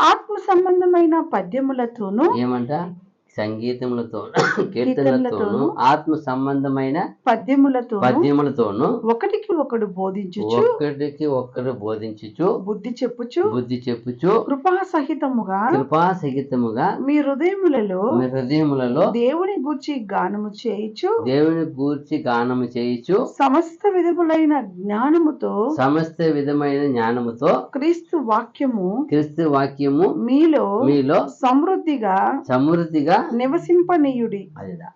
Speaker 2: ఆత్మ సంబంధమైన పద్యములతోనూ.
Speaker 1: ఏమంట? సంగీతములతో, కీర్తనలతోనూ, ఆత్మ సంబంధమైన పద్యములతోనూ ఒకటికి ఒకడు బోధించుచు బుద్ధి చెప్పుచు కృపాసహితముగా మీ హృదయములలో దేవుని గూర్చి గానము చేయుచు సమస్త విధమైన జ్ఞానముతో క్రీస్తు వాక్యము మీలో సమృద్ధిగా నివసింపనీయుడి. అదిదా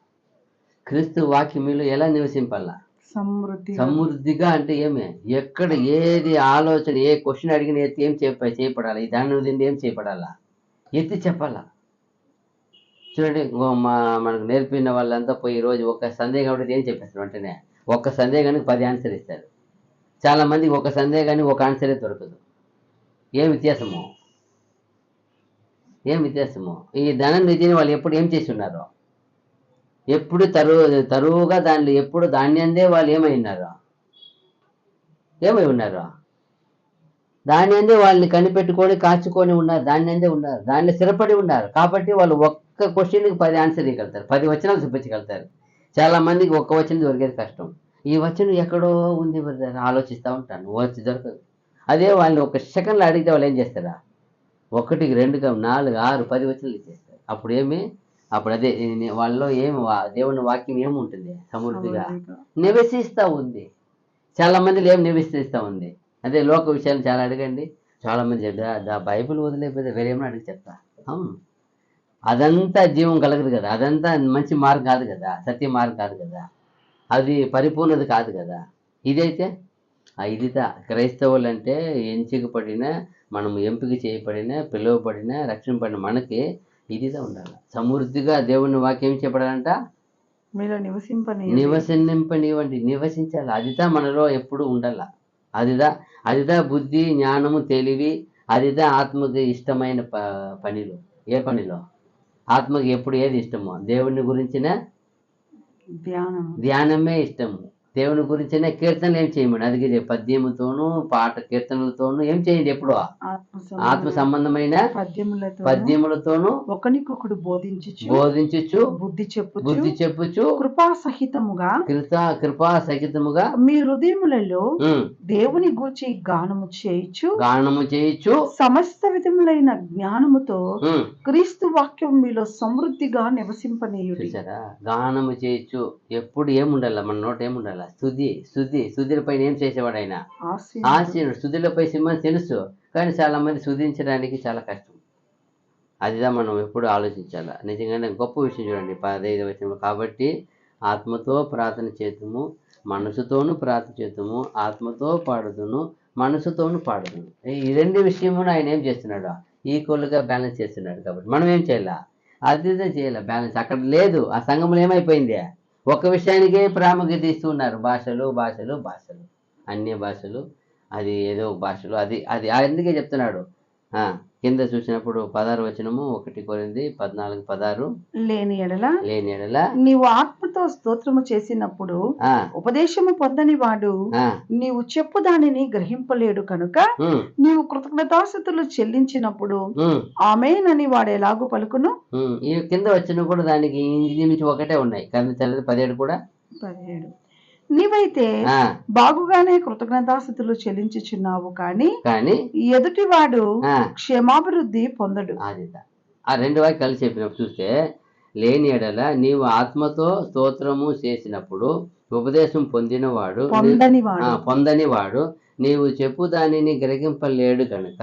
Speaker 1: క్రీస్తు వాక్యం మీలో ఎలా నివసింపాల? సమృద్ధిగా. అంటే ఏమే? ఎక్కడ ఏది ఆలోచన, ఏ క్వశ్చన్ అడిగిన ఎత్తి ఏం చేయపడాలి? ఈ దాని నుండి ఏం చేయపడాలా? ఎత్తి చెప్పాలా. చూడండి, మనకు నేర్పిన వాళ్ళంతా పోయి రోజు ఒక సందేహం అడిగితే ఏం చెప్పేస్తారు? వెంటనే ఒక్క సందేహానికి 10 ఆన్సర్ ఇస్తారు. చాలా మందికి ఒక సందేహానికి ఒక ఆన్సరే దొరకదు. ఏం వ్యత్యాసము? ఈ ధననిధిని వాళ్ళు ఎప్పుడు ఏం చేసి ఉన్నారు? ఎప్పుడు తరువుగా దానిలో ఎప్పుడు ధాన్యందే వాళ్ళు ఏమై ఉన్నారు ధాన్యందే వాళ్ళని కనిపెట్టుకొని కాచుకొని ఉన్నారు, ధాన్యందే ఉన్నారు, దానిలో స్థిరపడి ఉన్నారు. కాబట్టి వాళ్ళు ఒక్క క్వశ్చన్కి 10 ఆన్సర్ ఇవ్వగలుగుతారు, 10 వచనాలు చూపించగలుగుతారు. చాలా మందికి ఒక్క వచనం దొరికేది కష్టం. ఈ వచనం ఎక్కడో ఉంది బ్రదర్ ఆలోచిస్తూ ఉంటాను, వచ్చి దొరకదు. అదే వాళ్ళని ఒక సెకండ్లో అడిగితే వాళ్ళు ఏం చేస్తారా, 1, 2, 4, 6, 10 వచనాలు ఇచ్చేస్తారు. అప్పుడు అదే వాళ్ళలో దేవుని వాక్యం ఏముంటుంది, సమృద్ధిగా నివసిస్తూ ఉంది. చాలా మందిలో ఏం నివసిస్తూ ఉంది, అదే లోక విషయాలు చాలా అడగండి. చాలా మంది చెప్తారు బైబిల్ వదిలేకపోతే వేరేమో అడిగి చెప్తా. అవును, అదంతా జీవం కలగదు కదా, అదంతా మంచి మార్గం కాదు కదా, సత్య మార్గం కాదు కదా, అది పరిపూర్ణత కాదు కదా. ఇదైతే ఇదిదా క్రైస్తవులు అంటే ఎంపికపడిన, మనం ఎంపిక చేయబడిన, పిలువబడిన, రక్షింపబడిన మనకి ఇదిదా ఉండాలి. సమృద్ధిగా దేవుని వాక్యం చెప్పడాలంట,
Speaker 2: మీలో
Speaker 1: నివసింపనివ్వండి, నివసించాలి. అదిదా మనలో ఎప్పుడు ఉండాల. అదిదా బుద్ధి, జ్ఞానము, తెలివి, అదిదా ఆత్మకి ఇష్టమైన పనిలో. ఏ పనిలో ఆత్మకి ఎప్పుడు ఏది ఇష్టమో, దేవుని గురించిన ధ్యానమే ఇష్టము. దేవుని గురించిన కీర్తనలు ఏం చేయమండి, అది పద్యముతోనూ కీర్తనలతోనూ ఏం చేయండి, ఎప్పుడు ఆత్మ సంబంధమైన పద్యములతోనూ
Speaker 2: ఒకనికొకడు బోధించుచు బుద్ధి చెప్పుచు కృపా సహితముగా మీ హృదయములలో దేవుని గూర్చి గానము చేయుచు సమస్త విధములైన జ్ఞానముతో క్రీస్తు వాక్యం మీలో సమృద్ధిగా నివసింపనీయుడి.
Speaker 1: గానము చేయొచ్చు. ఎప్పుడు ఏముండాల మన నోట, ఏముండాల స్తుతుల పైన ఏం చేసేవాడు ఆయన, ఆశీనుడు. స్తుతులపై సింహం తెలుసు, కానీ చాలా మంది స్తుతించడానికి చాలా కష్టం. అదిదా మనం ఎప్పుడు ఆలోచించాల. నిజంగానే గొప్ప విషయం చూడండి 15వ వచనం. కాబట్టి ఆత్మతో ప్రార్థన చేతుము, మనసుతోనూ ప్రార్థన చేతుము, ఆత్మతో పాడుదును, మనసుతోనూ పాడుదును. ఈ 2 విషయమును ఆయన ఏం చేస్తున్నాడు, ఈక్వల్గా బ్యాలెన్స్ చేస్తున్నాడు. కాబట్టి మనం ఏం చేయాలా, అదిదా చేయాలి బ్యాలెన్స్. అక్కడ లేదు, ఆ సంఘంలో ఏమైపోయింది, ఒక విషయానికే ప్రాముఖ్యత ఇస్తూ ఉన్నారు. భాషలు, అన్య భాషలు, అది ఏదో భాషలు, అది అందుకే చెప్తున్నాడు. కింద చూసినప్పుడు 16వ వచనము, 1 కొరింథీ 14:16.
Speaker 2: లేని ఎడల నీవు ఆత్మతో స్తోత్రము చేసినప్పుడు ఉపదేశము పొందని వాడు నీవు చెప్పు దానిని గ్రహింపలేడు కనుక నీవు కృతజ్ఞతాస్తుతులు చెల్లించినప్పుడు ఆమేనని వాడు ఎలాగూ పలుకును.
Speaker 1: ఈ కింద వచ్చిన కూడా దానికి నుంచి ఒకటే ఉన్నాయి, కానీ 17 కూడా
Speaker 2: 17. నీవైతే బాగుగానే కృతజ్ఞతాస్తుతులు చెల్లించుచున్నావు, కానీ ఎదుటివాడు క్షేమాభివృద్ధి పొందడు.
Speaker 1: ఆ 2 వాక్యాలు కలిసి చెప్పినప్పుడు చూస్తే, లేని ఎడల నీవు ఆత్మతో స్తోత్రము చేసినప్పుడు ఉపదేశం పొందనివాడు నీవు చెప్పు దానిని గ్రహింపలేడు కనుక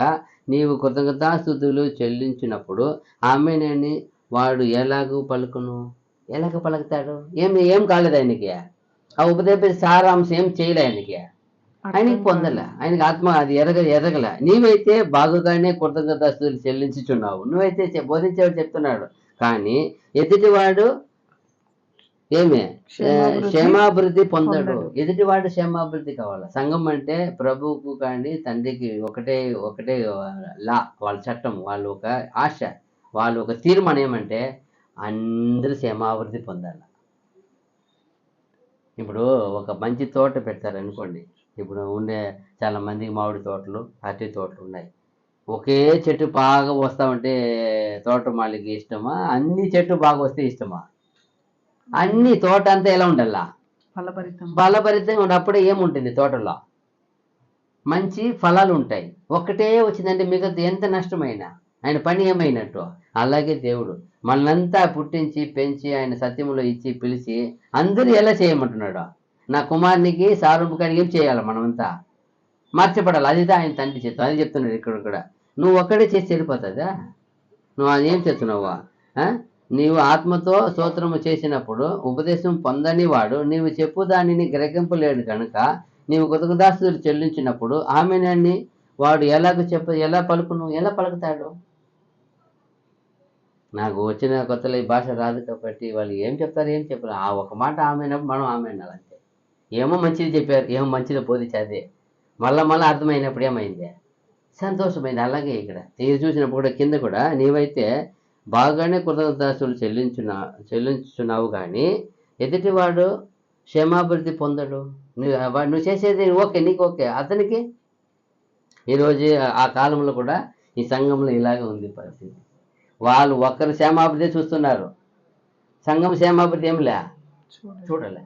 Speaker 1: నీవు కృతజ్ఞతాస్తుతులు చెల్లించినప్పుడు ఆమెనని వాడు ఎలాగ పలుకుతాడు. ఏం కాలేదు ఆయనకి, ఆ ఉపదేశ సారాంశం ఏం చేయలే ఆయనకి పొందలే, ఆయనకి ఆత్మ అది ఎదగల. నీవైతే బాగుగానే కృతజ్ఞతాస్తుతులు చెల్లించుచున్నావు, నువ్వైతే బోధించేవాడు చెప్తున్నాడు, కానీ ఎదుటివాడు క్షేమాభివృద్ధి పొందడు. ఎదుటివాడు క్షేమాభివృద్ధి కావాలి. సంఘం అంటే ప్రభువుకు కానీ తండ్రికి ఒకటే లా, వాళ్ళ చట్టం, వాళ్ళు ఒక ఆశ, వాళ్ళు ఒక తీర్మానం ఏమంటే అందరూ క్షేమాభివృద్ధి పొందాలి. ఇప్పుడు ఒక మంచి తోట పెడతారనుకోండి, ఇప్పుడు ఉండే చాలా మందికి మామిడి తోటలు, అరటి తోటలు ఉన్నాయి. ఒకే చెట్టు బాగా వస్తూ ఉంటే తోటమాలికి ఇష్టమా, అన్ని చెట్టు బాగా వస్తే ఇష్టమా? అన్ని తోట అంతా ఎలా ఉండాలా, ఫలభరితంగా ఉండాలి. అప్పుడే ఏముంటుంది తోటలో, మంచి ఫలాలు ఉంటాయి. ఒక్కటే వచ్చిందంటే మిగతా ఎంత నష్టమైనా ఆయన పని ఏమైనట్టు. అలాగే దేవుడు మనల్నంతా పుట్టించి పెంచి ఆయన సత్యములో ఇచ్చి పిలిచి అందరూ ఎలా చేయమంటున్నాడు, నా కుమారునికి సారూపుకానికి ఏం చేయాలి, మనమంతా మార్చబడాలి. అదిదా ఆయన తండ్రి చేస్తాం. అది చెప్తున్నాడు ఇక్కడ కూడా. నువ్వు ఒక్కడే చేసి వెళ్ళిపోతుందా, నువ్వు అది ఏం చేస్తున్నావా? నీవు ఆత్మతో స్తోత్రము చేసినప్పుడు ఉపదేశం పొందని వాడు నీవు చెప్పు దానిని గ్రహింపలేడు కనుక నీవు కృతజ్ఞతాస్తుతులు చెల్లించినప్పుడు ఆమెనని వాడు ఎలా పలుకుతాడు. నాకు వచ్చిన కొత్తలో ఈ భాష రాదు కాబట్టి వాళ్ళు ఏం చెప్పారు, ఆ ఒక మాట ఆమెనప్పుడు మనం ఆమె అనాలంటే. ఏమో మంచిది చెప్పారు, ఏమో మంచిది బోధించేది, మళ్ళా అర్థమైనప్పుడు ఏమైంది, సంతోషమైంది. అలాగే ఇక్కడ ఇది చూసినప్పుడు కూడా కింద కూడా నీవైతే బాగానే కృతజ్ఞతాస్తులు చెల్లించున్నావు కానీ ఎదుటివాడు క్షేమాభివృద్ధి పొందడు. నువ్వు చేసేది ఓకే, నీకు ఓకే, అతనికి. ఈరోజు ఆ కాలంలో కూడా ఈ సంఘంలో ఇలాగే ఉంది పరిస్థితి. వాళ్ళు ఒక్కరు క్షేమాభివృద్ధి చూస్తున్నారు, సంఘం క్షేమాభివృద్ధి ఏమిలే చూడలే.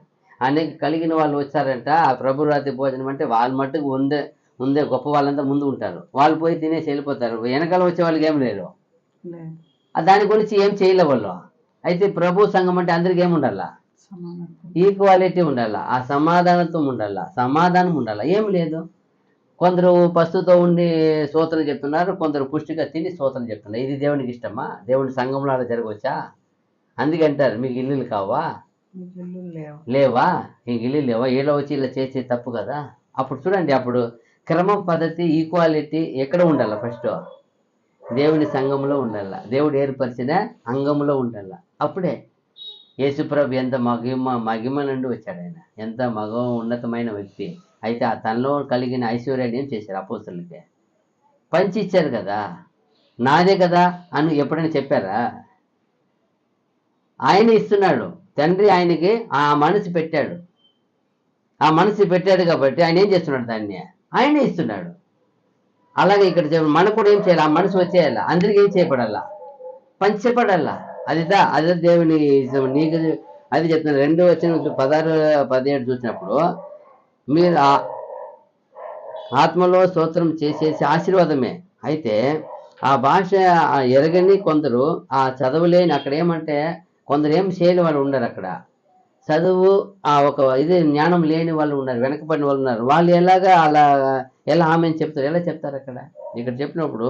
Speaker 1: అనేక కలిగిన వాళ్ళు వచ్చారంట ఆ ప్రభు రాత్రి భోజనం అంటే వాళ్ళ మట్టుకు ఉందే గొప్ప వాళ్ళంతా ముందు ఉంటారు, వాళ్ళు పోయి తినేసి వెళ్ళిపోతారు. వెనకాల వచ్చే వాళ్ళకి ఏం లేదు, దాని గురించి ఏం చేయలే వాళ్ళు. అయితే ప్రభు సంఘం అంటే అందరికి ఏమి ఉండాలా, ఈక్వాలిటీ ఉండాలా, ఆ సమాధానంతో ఉండాలా, సమాధానం ఉండాలా, ఏం లేదు. కొందరు పస్తుతో ఉండి స్తోత్రం చెప్తున్నారు, కొందరు పుష్టిగా తిని స్తోత్రం చెప్తున్నారు. ఇది దేవునికి ఇష్టమా? దేవుని సంఘంలో అలా జరగవచ్చా? అందుకే అంటారు మీకు ఇల్లులు కావా, లేవా, ఇంక ఇల్లు లేవా, ఏలో వచ్చి ఇలా చేసే తప్పు కదా. అప్పుడు చూడండి, అప్పుడు క్రమం పద్ధతి ఈక్వాలిటీ ఎక్కడ ఉండాల? ఫస్ట్ దేవుని సంఘంలో ఉండాల, దేవుడు ఏర్పరిచిన అంగంలో ఉండాల. అప్పుడే యేసుప్రభు ఎంత మహిమ నుండి వచ్చాడు. ఆయన ఎంత ఉన్నతమైన వ్యక్తి. అయితే ఆ తనలో కలిగిన ఐశ్వర్యాన్ని ఏం చేశారు? అపోస్తలులకి పంచి ఇచ్చారు కదా, నాదే కదా అని ఎప్పుడైనా చెప్పారా? ఆయన ఇస్తున్నాడు, తండ్రి ఆయనకి ఆ మనసు పెట్టాడు. ఆ మనసు పెట్టాడు కాబట్టి ఆయన ఏం చేస్తున్నాడు? దాన్ని ఆయనే ఇస్తున్నాడు. అలాగే ఇక్కడ మనకు కూడా ఏం చేయాలి? ఆ మనసు వచ్చేయాల, అందరికి ఏం చేయబడాలా? పంచపడాలా. అదే దేవుని నీకు అది చెప్తున్నాను. 2:16-17 చూసినప్పుడు మీరు ఆత్మలో స్తోత్రం చేసేసి ఆశీర్వాదమే. అయితే ఆ భాష ఎరగని కొందరు, ఆ చదవలేని, అక్కడ ఏమంటే కొందరు ఏం చేయని వాళ్ళు ఉన్నారు. అక్కడ చదువు ఒక జ్ఞానం లేని వాళ్ళు ఉన్నారు, వెనకబడిన వాళ్ళు ఉన్నారు. వాళ్ళు ఎలా ఆమె చెప్తారు? ఎలా చెప్తారు? ఇక్కడ చెప్పినప్పుడు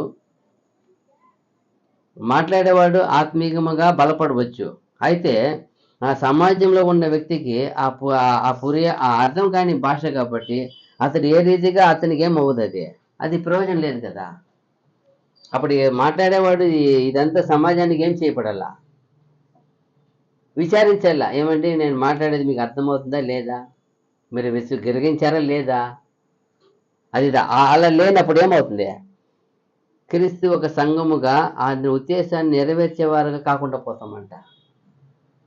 Speaker 1: మాట్లాడేవాడు ఆత్మీయముగా బలపడవచ్చు. అయితే ఆ సమాజంలో ఉన్న వ్యక్తికి ఆ అర్థం కాని భాష కాబట్టి అతడు ఏ రీతిగా అతనికి ఏమవుతుంది? అది ప్రయోజనం లేదు కదా. అప్పుడు మాట్లాడేవాడు ఇదంతా సమాజానికి ఏం చేయబడాలా? విచారించాలా. ఏమంటే నేను మాట్లాడేది మీకు అర్థమవుతుందా లేదా, మీరు గ్రహించారా లేదా? అలా లేనప్పుడు ఏమవుతుంది? క్రీస్తు ఒక సంఘముగా ఆ ఉద్దేశాన్ని నెరవేర్చేవారుగా కాకుండా పోతామంట.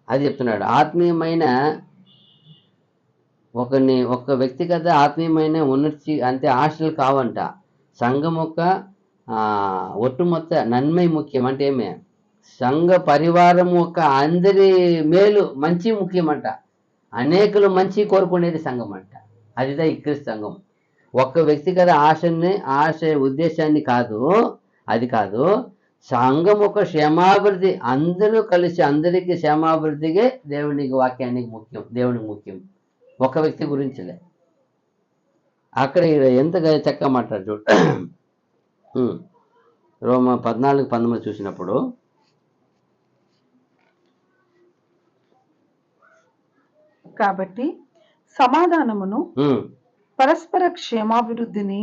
Speaker 1: అది చెప్తున్నాడు. ఆత్మీయమైన ఒక వ్యక్తిగత ఆత్మీయమైన ఉన్నతి అంటే ఆశలు కావంట. సంఘం యొక్క ఒట్టుమొత్త నన్మై ముఖ్యం. అంటే ఏమే? సంఘ పరివారం యొక్క అందరి మేలు మంచి ముఖ్యమంట. అనేకులు మంచి కోరుకునేది సంఘం అంట. అదిదా ఈ క్రీస్తు సంఘం. ఒక్క వ్యక్తిగత ఆశ ఉద్దేశాన్ని కాదు, అది కాదు. సంఘం ఒక క్షేమాభివృద్ధి, అందరూ కలిసి అందరికీ క్షేమాభివృద్ధిగా దేవునికి వాక్యానికి ముఖ్యం, దేవునికి ముఖ్యం, ఒక వ్యక్తి గురించిలే. అక్కడ ఎంత చక్కగా మాట్లాడు చూడు. రోమా 14:19 చూసినప్పుడు
Speaker 2: కాబట్టి సమాధానమును పరస్పర క్షేమాభివృద్ధిని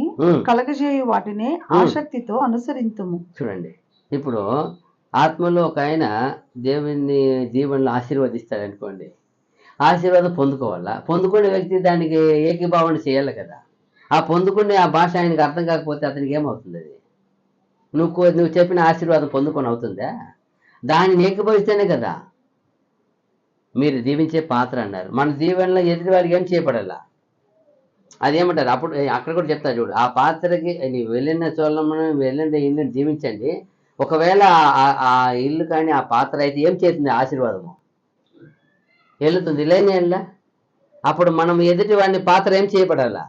Speaker 2: కలగజేయు వాటిని ఆసక్తితో అనుసరింతుము.
Speaker 1: చూడండి, ఇప్పుడు ఆత్మలో ఒక ఆయన దేవుని దీవెనలు ఆశీర్వదిస్తాడు అనుకోండి, ఆశీర్వాదం పొందుకోవాలా. పొందుకునే వ్యక్తి దానికి ఏకీభావన చేయాలి కదా. ఆ పొందుకునే ఆ భాష ఆయనకి అర్థం కాకపోతే అతనికి ఏమవుతుంది? అది నువ్వు చెప్పిన ఆశీర్వాదం పొందుకొని అవుతుందా? దానిని ఏకీభవిస్తేనే కదా. మీరు దీవించే పాత్ర అన్నారు. మన దీవెనలో ఎదుటి వారికి ఏం చేయబడాలా? అదేమంటారు? అప్పుడు అక్కడ కూడా చెప్తా చూడు, ఆ పాత్రకి నీవు వెళ్ళిన చోళమును వెళ్ళండి ఇల్లు జీవించండి. ఒకవేళ ఆ ఇల్లు కానీ ఆ పాత్ర అయితే ఏం చేస్తుంది? ఆశీర్వాదము వెళుతుంది, లేని వెళ్ళా. అప్పుడు మనం ఎదుటి వాడిని పాత్ర ఏం చేయబడాలా?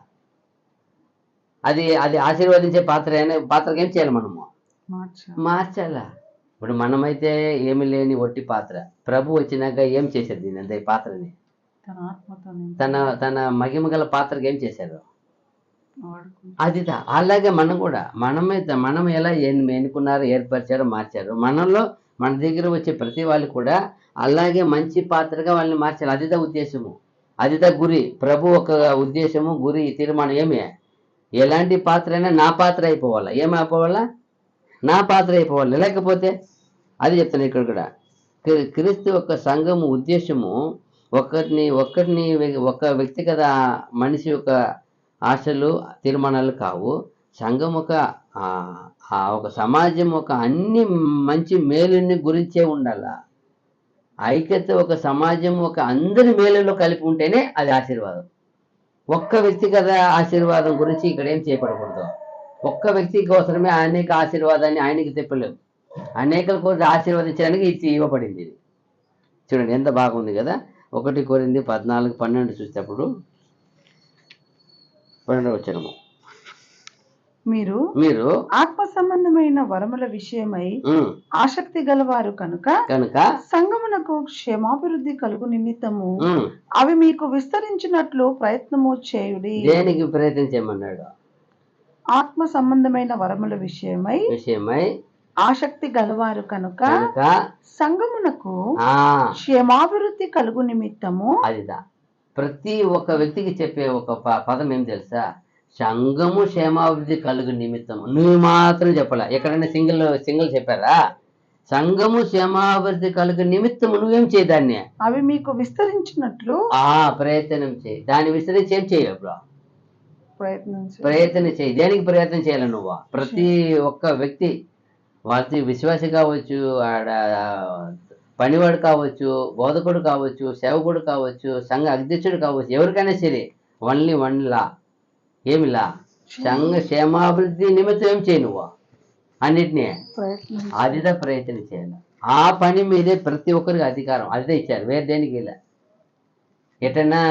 Speaker 1: అది ఆశీర్వదించే పాత్రకి ఏం చేయాలి? మనము మార్చాలా. ఇప్పుడు మనమైతే ఏమి లేని ఒట్టి పాత్ర, ప్రభు వచ్చినాక ఏం చేశారు? దీని అంత పాత్రని తన మహిమ గల పాత్రకి ఏం చేశారు? అలాగే మనం ఎలా ఎన్నుకున్నారో, ఏర్పరిచారో, మార్చారు. మన దగ్గర వచ్చే ప్రతి వాళ్ళు కూడా అలాగే మంచి పాత్రగా వాళ్ళని మార్చాలి. అదిదా ఉద్దేశము, అదిదా గురి. ప్రభు ఒక ఉద్దేశము, గురి, తీర్మానం ఏమి? ఎలాంటి పాత్ర అయినా నా పాత్ర అయిపోవాలా. ఏమైపోవాలా? నా పాత్ర అయిపోవాలి. లేకపోతే అది చెప్తాను ఇక్కడ కూడా. క్రీస్తు యొక్క సంఘము ఉద్దేశము ఒక వ్యక్తిగత మనిషి యొక్క ఆశలు, తీర్మానాలు కావు. సంఘం ఒక ఆ ఆ ఒక సమాజం ఒక అన్ని మంచి మేలుని గురించే ఉండాల. ఐక్యత ఒక సమాజం ఒక అందరి మేలులో కలిపి ఉంటేనే అది ఆశీర్వాదం. ఒక్క వ్యక్తిగత ఆశీర్వాదం గురించి ఇక్కడ ఏం చేయబడకూడదు. ఒక్క వ్యక్తి కోసమే అనేక ఆశీర్వాదాన్ని ఆయనకి తెప్పలేము. అనేకల కోసం ఆశీర్వదించడానికి ఇది ఇవ్వబడింది. ఇది చూడండి ఎంత బాగుంది కదా. 1 కొరింథీ 14:12 చూసేటప్పుడు 12వ వచనము.
Speaker 2: మీరు
Speaker 1: మీరు
Speaker 2: ఆత్మ సంబంధమైన వరముల విషయమై
Speaker 1: ఉమ్,
Speaker 2: ఆసక్తి గలవారు కనుక
Speaker 1: కనుక
Speaker 2: సంగమునకు క్షేమాభివృద్ధి కలుగు నిమిత్తము
Speaker 1: ఉమ్,
Speaker 2: అవి మీకు విస్తరించినట్లు ప్రయత్నము చేయుడి.
Speaker 1: దేనికి ప్రయత్నించమన్నాడు?
Speaker 2: ఆత్మ సంబంధమైన వరముల
Speaker 1: విషయమై
Speaker 2: ఆసక్తి గలవారు కనుక
Speaker 1: కనుక
Speaker 2: సంగమునకు
Speaker 1: ఆ
Speaker 2: క్షేమాభివృద్ధి కలుగు నిమిత్తము.
Speaker 1: అదిదా ప్రతి ఒక్క వ్యక్తికి చెప్పే ఒక పదం ఏం తెలుసా? సంఘము క్షేమాభివృద్ధి కలుగు నిమిత్తం. నువ్వు మాత్రం చెప్పాల. ఎక్కడైనా సింగిల్ చెప్పారా? సంఘము క్షేమాభివృద్ధి కలుగు నిమిత్తం నువ్వేం చేయదాన్ని?
Speaker 2: అవి మీకు విస్తరించినట్లు
Speaker 1: ప్రయత్నం చేయి. దాన్ని విస్తరించి ఏం చేయవు బ్రో? ప్రయత్నం చేయి. దేనికి ప్రయత్నం చేయాలి నువ్వు? ప్రతి ఒక్క వ్యక్తి, వాటి విశ్వాసి కావచ్చు, ఆడ పనివాడు కావచ్చు, బోధకుడు కావచ్చు, సేవకుడు కావచ్చు, సంఘ అధ్యక్షుడు కావచ్చు, ఎవరికైనా సరే వన్ లా ఏమిలా? సంఘ క్షేమాభివృద్ధి నిమిత్తం ఏం చేయి నువ్వు? అన్నిటినీ అదిదా ప్రయత్నం చేయాలి. ఆ పని మీదే ప్రతి ఒక్కరికి అధికారం అదే ఇచ్చారు. వేరే దేనికి ఇలా ఎటన్నా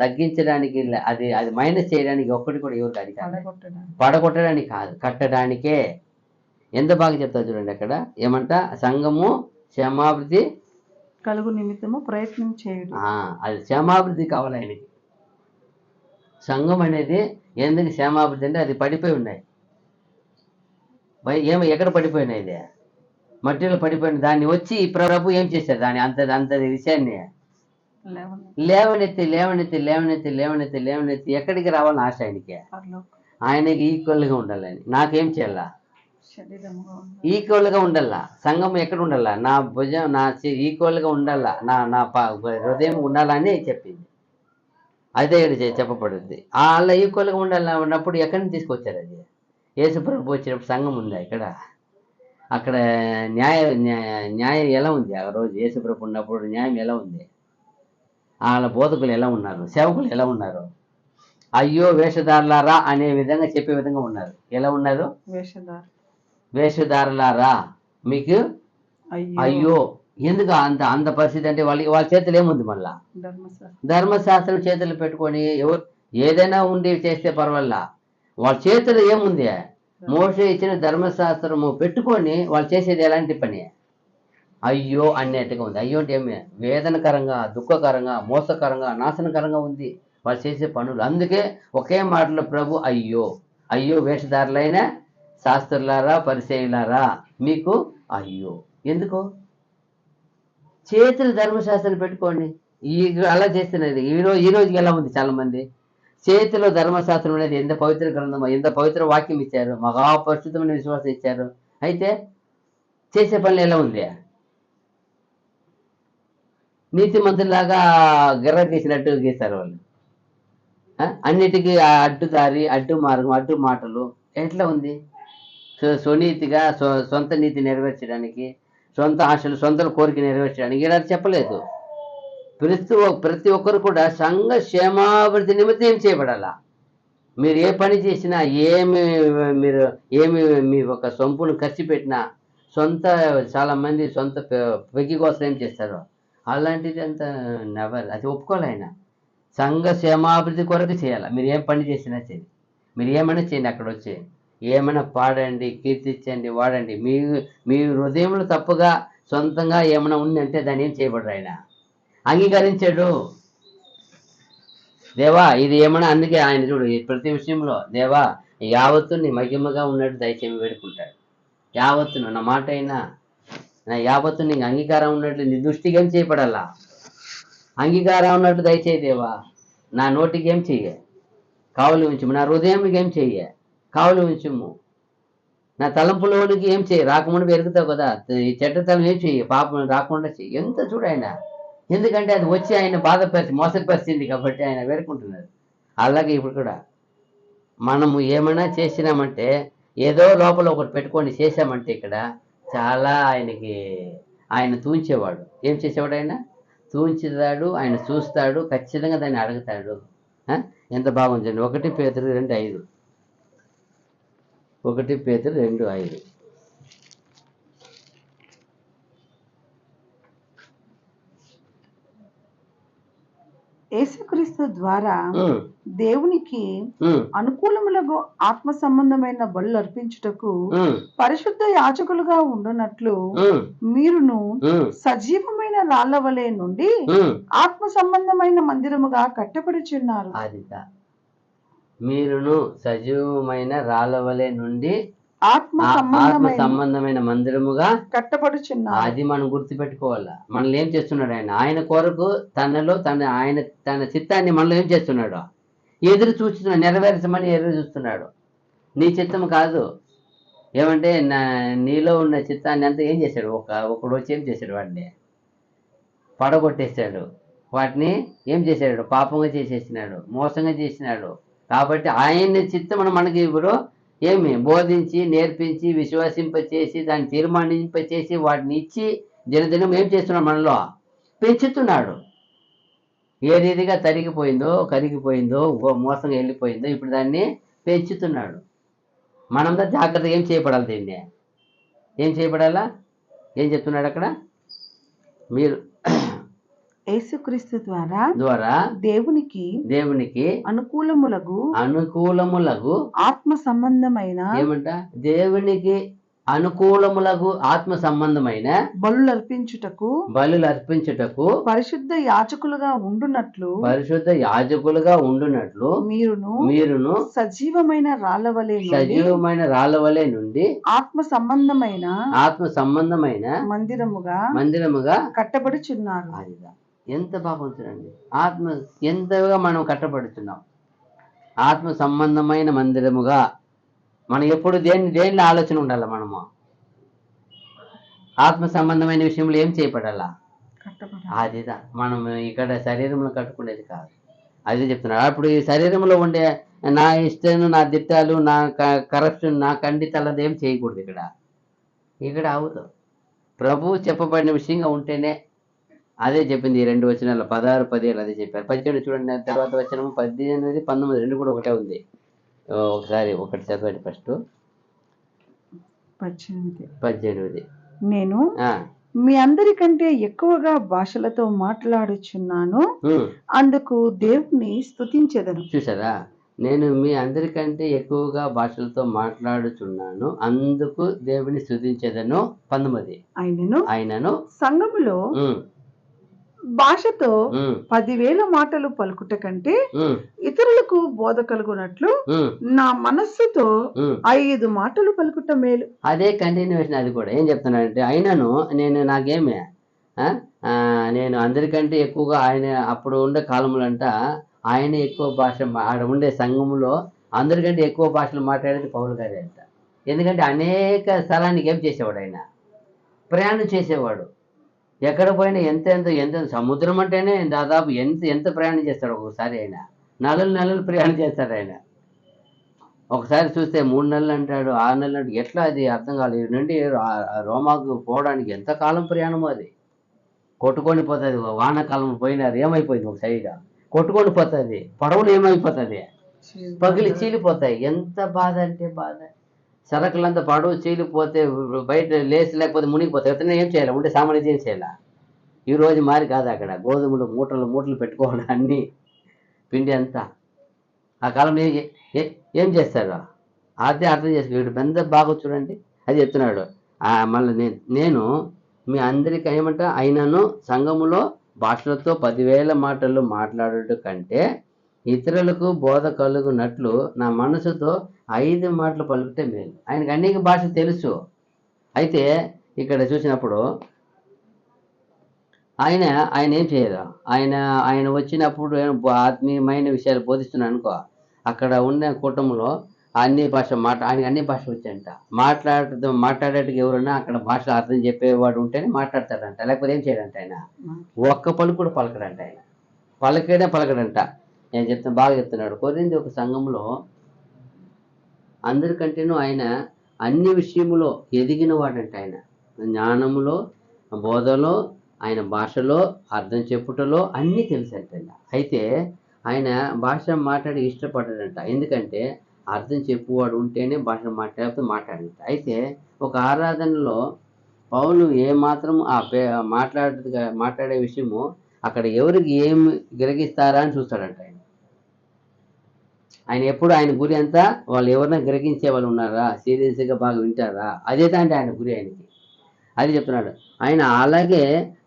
Speaker 1: తగ్గించడానికి ఇలా అది మైనస్ చేయడానికి ఒక్కటి కూడా ఎవరికి అధికారం. పడగొట్టడానికి కాదు, కట్టడానికే. ఎంత బాగా చెప్తా చూడండి అక్కడ. ఏమంట? సంఘము క్షేమాభివృద్ధి
Speaker 2: కలుగు నిమిత్తము ప్రయత్నం చేయడం.
Speaker 1: అది క్షేమాభివృద్ధి కావాలి ఆయనకి. సంఘం అనేది ఎందుకు క్షేమాభివృద్ధి అంటే అది పడిపోయి ఉన్నాయి. ఎక్కడ పడిపోయినాయి? ఇది మట్టిలో పడిపోయిన దాన్ని వచ్చి ప్రభు ఏం చేశారు? దాన్ని అంత విషయాన్ని లేవనెత్తి ఎక్కడికి రావాలని ఆశ ఆయనకి. ఆయనకి ఈక్వల్గా ఉండాలని. నాకేం చేయాలా? ఈక్వల్గా ఉండాలా. సంఘం ఎక్కడ ఉండాలా? నా భుజం, నా ఈక్వల్గా ఉండాలా, నా హృదయం ఉండాలని చెప్పింది. అదే ఇక్కడ చెప్పబడుద్ది. అలా ఈక్వల్గా ఉండాలి ఉన్నప్పుడు ఎక్కడి నుంచి తీసుకొచ్చారు? అది యేసుప్రభు వచ్చినప్పుడు సంఘం ఉందా ఇక్కడ? అక్కడ న్యాయం ఎలా ఉంది? ఆ రోజు యేసుప్రభు ఉన్నప్పుడు న్యాయం ఎలా ఉంది? వాళ్ళ బోధకులు ఎలా ఉన్నారు? సేవకులు ఎలా ఉన్నారు? అయ్యో వేషధారులారా అనే విధంగా చెప్పే విధంగా ఉన్నారు. ఎలా ఉన్నారు? వేషధారులారా మీకు అయ్యో. ఎందుకు అంత పరిస్థితి అంటే వాళ్ళ చేతులు ఏముంది? మళ్ళా ధర్మశాస్త్రం చేతులు పెట్టుకొని ఎవరు ఏదైనా ఉండి చేస్తే పర్వాలా. వాళ్ళ చేతులు ఏముంది? మోషే ఇచ్చిన ధర్మశాస్త్రము పెట్టుకొని వాళ్ళు చేసేది ఎలాంటి పని? అయ్యో అన్నట్టుగా ఉంది. అయ్యో అంటే ఏమి? వేదనకరంగా, దుఃఖకరంగా, మోసకరంగా, నాశనకరంగా ఉంది వాళ్ళు చేసే పనులు. అందుకే ఒకే మాటలో ప్రభు అయ్యో వేషధారులైన శాస్త్రులారా, పరిసయ్యులారా మీకు అయ్యో. ఎందుకు? చేతులు ధర్మశాస్త్రం పెట్టుకోండి. అలా చేస్తున్నది ఈ రోజుకి ఎలా ఉంది? చాలా మంది చేతిలో ధర్మశాస్త్రం అనేది ఎంత పవిత్ర గ్రంథం, ఎంత పవిత్ర వాక్యం ఇచ్చారు, మహాపరిశుద్ధమైన విశ్వాసం ఇచ్చారు. అయితే చేసే పనులు ఎలా ఉంది? నీతిమంతులాగా గిర్ర గీసినట్టు గీస్తారు వాళ్ళు. అన్నిటికీ అడ్డుదారి, అడ్డు మార్గం, అడ్డు మాటలు. ఎట్లా ఉంది? స్వనీతిగా సొంత నీతి నెరవేర్చడానికి, సొంత ఆశలు, సొంత కోరిక నెరవేర్చడానికి ఇలా చెప్పలేదు. ప్రతి ఒక్కరు కూడా సంఘ క్షేమాభివృద్ధి నిమిత్తం ఏం చేయబడాలా? మీరు ఏ పని చేసినా, మీ ఒక సొంపును ఖర్చు పెట్టినా, చాలా మంది సొంత పెగ్గి కోసం ఏం చేస్తారు? అలాంటిది అంత నెవర్. అది ఒప్పుకోవాలి ఆయన. సంఘ క్షేమాభివృద్ధి కొరకు చేయాలి. మీరు ఏం పని చేసినా సరే, మీరు ఏమైనా చేయండి. అక్కడ వచ్చి ఏమైనా పాడండి, కీర్తించండి, వాడండి. మీ హృదయంలో తప్పుగా సొంతంగా ఏమైనా ఉందంటే దాన్ని ఏం చేయబడరు. ఆయన అంగీకరించాడు. దేవా ఇది ఏమన్నా, అందుకే ఆయన చూడు ప్రతి విషయంలో దేవా యావత్తు నీ మహిమగా ఉన్నట్టు దయచేసి వేడుకుంటాడు. యావత్తును నా మాట అయినా నా యావత్తు నీకు అంగీకారం ఉన్నట్లు నీ దృష్టికి ఏం చేయబడాలా? అంగీకారం ఉన్నట్టు దయచేయి దేవా. నా నోటికి ఏం చెయ్య కావులు ఉంచుము, నా హృదయంకి ఏం చెయ్య కావులు ఉంచుము, నా తలంపులోనికి ఏం చెయ్యి. రాకముందు ఎరుగుతావు కదా, ఈ చెడ్డతనం ఏం చెయ్యి, పాపం రాకుండా చెయ్యి. ఎంత చూడాయన. ఎందుకంటే అది వచ్చి ఆయన బాధపరిచి మోసపరిచింది కాబట్టి ఆయన వేడుకుంటున్నారు. అలాగే ఇప్పుడు కూడా మనము ఏమైనా చేసినామంటే ఏదో లోపల ఒకటి పెట్టుకొని చేసామంటే ఇక్కడ చాలా ఆయన తూంచేవాడు. ఏం చేసేవాడు ఆయన? తూంచుతాడు, ఆయన చూస్తాడు, ఖచ్చితంగా దాన్ని అడుగుతాడు. ఆ? ఎంత బాగుందండి. 1 పేతురు 2:5. 1 పేతురు 2:5.
Speaker 2: యేసుక్రీస్తు ద్వారా
Speaker 1: ఉమ్,
Speaker 2: దేవునికి
Speaker 1: ఉమ్,
Speaker 2: అనుకూలములకు ఆత్మ సంబంధమైన బలులు అర్పించుటకు
Speaker 1: ఉమ్,
Speaker 2: పరిశుద్ధ యాజకులుగా ఉండునట్లు
Speaker 1: ఉమ్,
Speaker 2: మీరును
Speaker 1: ఉమ్,
Speaker 2: సజీవమైన రాళ్ల వలె నుండి
Speaker 1: ఉమ్.
Speaker 2: ఆత్మ సంబంధమైన మందిరముగా కట్టబడుచున్నారు.
Speaker 1: అదిగా మీరును సజీవమైన రాళ్ళవలే నుండి
Speaker 2: ఆత్మ
Speaker 1: ఆత్మ
Speaker 2: సంబంధమైన
Speaker 1: సంబంధమైన మందిరముగా.
Speaker 2: కట్టబడుచున్నారు.
Speaker 1: అది మనం గుర్తుపెట్టుకోవాలా. మనల్ని ఏం చేస్తున్నాడు ఆయన? ఆయన కొరకు తనలో తన చిత్తాన్ని మనలో ఏం చేస్తున్నాడు? ఎదురు చూస్తున్నాడు, నెరవేర్చమని ఎదురు చూస్తున్నాడు. నీ చిత్తం కాదు. ఏమంటే నీలో ఉన్న చిత్తాన్ని అంతా ఏం చేశాడు? ఒకడు వచ్చి ఏం చేశాడు? వాడిని పడగొట్టేశాడు. వాటిని ఏం చేశాడు? పాపంగా చేసేసినాడు, మోసంగా చేసినాడు. కాబట్టి ఆయన చిత్తమును మనకి ఇప్పుడు ఏమి బోధించి, నేర్పించి, విశ్వసింపచేసి, దాన్ని తీర్మానింపచేసి, వాటిని ఇచ్చి దినదినం ఏం చేస్తున్నాడు? మనలో పెంచుతున్నాడు. ఏ రీతిగా తరిగిపోయిందో, కరిగిపోయిందో, మోసంగా వెళ్ళిపోయిందో ఇప్పుడు దాన్ని పెంచుతున్నాడు. మనంతా జాగ్రత్తగా ఏం చేయబడాలి? దీన్ని ఏం చేయబడాలా? ఏం చెప్తున్నాడు అక్కడ? మీరు
Speaker 2: యేసుక్రీస్తు ద్వారా దేవునికి అనుకూలములకు ఆత్మ సంబంధమైన
Speaker 1: ఏమంట? దేవునికి అనుకూలములకు ఆత్మ సంబంధమైన
Speaker 2: బలులు అర్పించుటకు
Speaker 1: పరిశుద్ధ
Speaker 2: యాజకులుగా ఉండునట్లు
Speaker 1: మీరును
Speaker 2: సజీవమైన
Speaker 1: రాళ్ళ వలె నుండి
Speaker 2: ఆత్మ సంబంధమైన
Speaker 1: మందిరముగా
Speaker 2: కట్టబడుచున్నారు.
Speaker 1: అదిగా ఎంత బాగుంటుందండి. ఆత్మ ఎంతగా మనం కట్టబడుతున్నాం. ఆత్మ సంబంధమైన మందిరముగా. మనం ఎప్పుడు దేనిలో ఆలోచన ఉండాలి? మనము ఆత్మ సంబంధమైన విషయంలో ఏం చేయబడాలా? అదిదా మనం ఇక్కడ శరీరంలో కట్టుకునేది కాదు. అదే చెప్తున్నారు. అప్పుడు ఈ శరీరంలో ఉండే నా ఇష్టం, నా దిట్టాలు, నా కరప్షన్, నా ఖండితాలది ఏం చేయకూడదు. ఇక్కడ అవుతాం. ప్రభు చెప్పబడిన విషయంగా ఉంటేనే. అదే చెప్పింది ఈ 2 వచనాలు 16, 17 అదే చెప్పారు. 17 చూడండి. తర్వాత వచనము 18, 19 2 కూడా ఒకటే ఉంది. ఒకటి చదవండి ఫస్ట్. 18.
Speaker 2: నేను మీ అందరికంటే ఎక్కువగా భాషలతో మాట్లాడుచున్నాను, అందుకు దేవుని స్తుతించెదను.
Speaker 1: చూసారా? నేను మీ అందరికంటే ఎక్కువగా భాషలతో మాట్లాడుచున్నాను, అందుకు దేవుని స్తుతించెదను. 19. ఆయనను
Speaker 2: సంఘములో భాషతో 10,000 మాటలు పలుకుట కంటే ఇతరులకు బోధ కలుగునట్లు నా మనస్సుతో 5 మాటలు పలుకుట మేలు. అదే కంటిన్యూషన్. అది కూడా ఏం చెప్తున్నానంటే, అయినను నేను అందరికంటే ఎక్కువగా ఆయన అప్పుడు ఉండే కాలంలో ఆయన ఎక్కువ భాష ఆడ ఉండే సంఘములో అందరికంటే ఎక్కువ భాషలు మాట్లాడేది పౌలు గారే అంట. ఎందుకంటే అనేక స్థలానికి ఏం చేసేవాడు? ఆయన ప్రయాణం చేసేవాడు. ఎక్కడ పోయినా ఎంత సముద్రం అంటేనే దాదాపు ఎంత ప్రయాణం చేస్తాడు. ఒక్కొక్కసారి ఆయన నెలలు ప్రయాణం చేస్తాడు. ఆయన ఒకసారి చూస్తే 3 నెలలు అంటాడు, 6 నెలలు అంటాడు. ఎట్లా అది అర్థం కాలేదు. నుండి రోమాకు పోవడానికి ఎంత కాలం ప్రయాణమో. అది కొట్టుకొని పోతుంది. వానాకాలం పోయినారు ఏమైపోయింది? ఒక సైడ్గా కొట్టుకొని పోతుంది. పడవలు ఏమైపోతుంది? పగిలి చీలిపోతాయి. ఎంత బాధ అంటే బాధ. సరకులంతా పడవ చీలిపోతే బయట లేచి లేకపోతే మునిగిపోతాయి. ఎత్తనే ఏం చేయాలి? ఉంటే సామాన్యం ఏం చేయాలా? ఈరోజు మారి కాదు. అక్కడ గోధుమలు మూటలు పెట్టుకోవడం, అన్నీ పిండి అంతా. ఆ కాలంలో ఏం చేస్తారు? అదే అర్థం చేసుకో. పెద్ద బాగా చూడండి. అది చెప్తున్నాడు. మళ్ళీ నేను మీ అందరికీ ఏమంటా? అయినను సంఘములో భాషలతో 10,000 మాటలు మాట్లాడుట కంటే ఇతరులకు బోధ కలుగునట్లు నా మనసుతో 5 మాటలు పలుకుతే మేలు. ఆయనకు అనేక భాషలు తెలుసు. అయితే ఇక్కడ చూసినప్పుడు ఆయన ఏం చేయరు. ఆయన వచ్చినప్పుడు ఆత్మీయమైన విషయాలు బోధిస్తున్నాను అనుకో, అక్కడ ఉన్న కూటంలో ఆయనకి అన్ని భాషలు వచ్చాయంట. మాట్లాడేటికి ఎవరున్నా అక్కడ భాషలు అర్థం చెప్పేవాడు ఉంటేనే మాట్లాడతాడంట. లేకపోతే ఏం చేయడంట? ఆయన ఒక్క పలుకు కూడా పలకడంట. ఆయన పలకడంట. నేను బాగా చెప్తున్నాడు. కొరింథీ ఒక సంఘంలో అందరికంటేనూ ఆయన అన్ని విషయములో ఎదిగిన వాడంట. ఆయన జ్ఞానములో, బోధలో, ఆయన భాషలో, అర్థం చెప్పుటలో అన్నీ తెలుసంట. అయితే ఆయన భాష మాట్లాడి ఇష్టపడ్డాడంట. ఎందుకంటే అర్థం చెప్పువాడు ఉంటేనే భాష మాట్లాడంట. అయితే ఒక ఆరాధనలో పౌలు ఏ మాత్రం మాట్లాడే విషయము అక్కడ ఎవరికి ఏం గ్రహిస్తారా అని చూస్తాడంట. ఆయన ఎప్పుడు ఆయన గురి అంతా వాళ్ళు ఎవరైనా గ్రహించే వాళ్ళు ఉన్నారా, సీరియస్గా బాగా వింటారా, అదే అంటే ఆయన గురి ఆయనకి. అది చెప్తున్నాడు. ఆయన అలాగే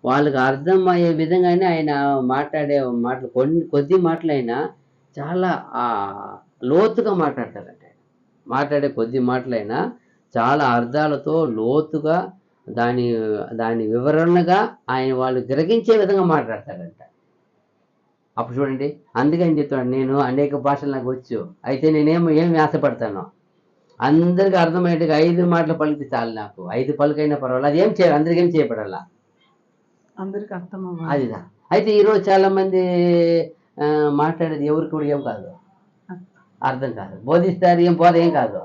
Speaker 2: వాళ్ళకి అర్థమయ్యే విధంగానే ఆయన మాట్లాడే మాటలు కొద్ది మాటలైనా చాలా లోతుగా మాట్లాడతారంట. మాట్లాడే కొద్ది మాటలైనా చాలా అర్థాలతో లోతుగా దాని వివరణగా ఆయన వాళ్ళు గ్రహించే విధంగా మాట్లాడతారంట. అప్పుడు చూడండి, అందుకని చెప్తున్నాడు, నేను అనేక భాషలు నాకు వచ్చు, అయితే ఏమి ఆశపడతాను, అందరికి అర్థమయ్యేట్టుగా 5 మాటలు పలికితే చాలు, నాకు 5 పలుకైనా పర్వాలేదు, అది అందరికి ఏం చేయబడాలా,
Speaker 3: అందరికి అర్థం
Speaker 2: అదిదా. అయితే ఈరోజు చాలా మంది మాట్లాడేది ఎవరికి కూడా ఏం కాదు, అర్థం కాదు. బోధిస్తారు, ఏం బోధ ఏం కాదు,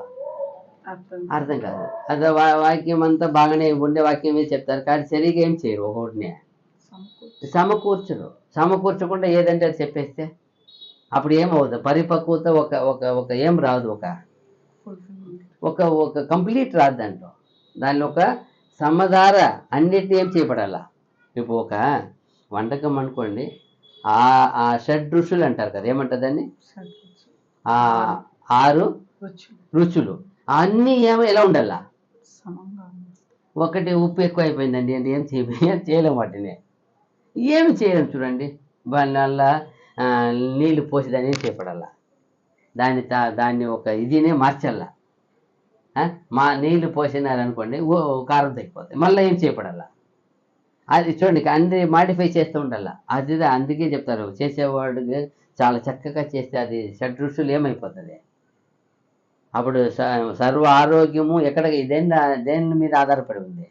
Speaker 2: అర్థం కాదు. అది వాక్యం అంతా బాగానే ఉండే వాక్యం మీద చెప్తారు, కానీ సరిగా ఏం చేయరు, ఒకటినే సమకూర్చకుండా ఏదంటే అది చెప్పేస్తే అప్పుడు ఏమవుతుంది, పరిపక్వత ఒక ఏం రాదు, ఒక ఒక కంప్లీట్ రాదు దాంట్లో. దానిలో ఒక సమధార అన్నిటిని ఏం చేయబడాలా. ఇప్పుడు ఒక వంటకం అనుకోండి, ఆ షడ్ రుచులు అంటారు కదా, ఏమంటారు దాన్ని, 6 రుచులు అన్నీ ఎలా ఉండాలా. ఒకటి ఉప్పు ఎక్కువ అయిపోయిందండి అంటే ఏం చేయలేము, వాటిని ఏమి చేయలేము. చూడండి, దానివల్ల నీళ్లు పోసి దాన్ని ఏం చేయబడాలా, దాన్ని ఒక ఇదినే మార్చాలా. నీళ్లు పోసినారనుకోండి, కారం తగ్గిపోతాయి, మళ్ళీ ఏం చేయబడాలా. అది చూడండి, అన్ని మాడిఫై చేస్తూ ఉండాలి. అందుకే చెప్తారు, చేసేవాడికి చాలా చక్కగా చేస్తే అది షడ్రుచులు ఏమైపోతుంది. అప్పుడు సర్వ ఆరోగ్యము ఎక్కడ దేని మీద ఆధారపడి ఉంది,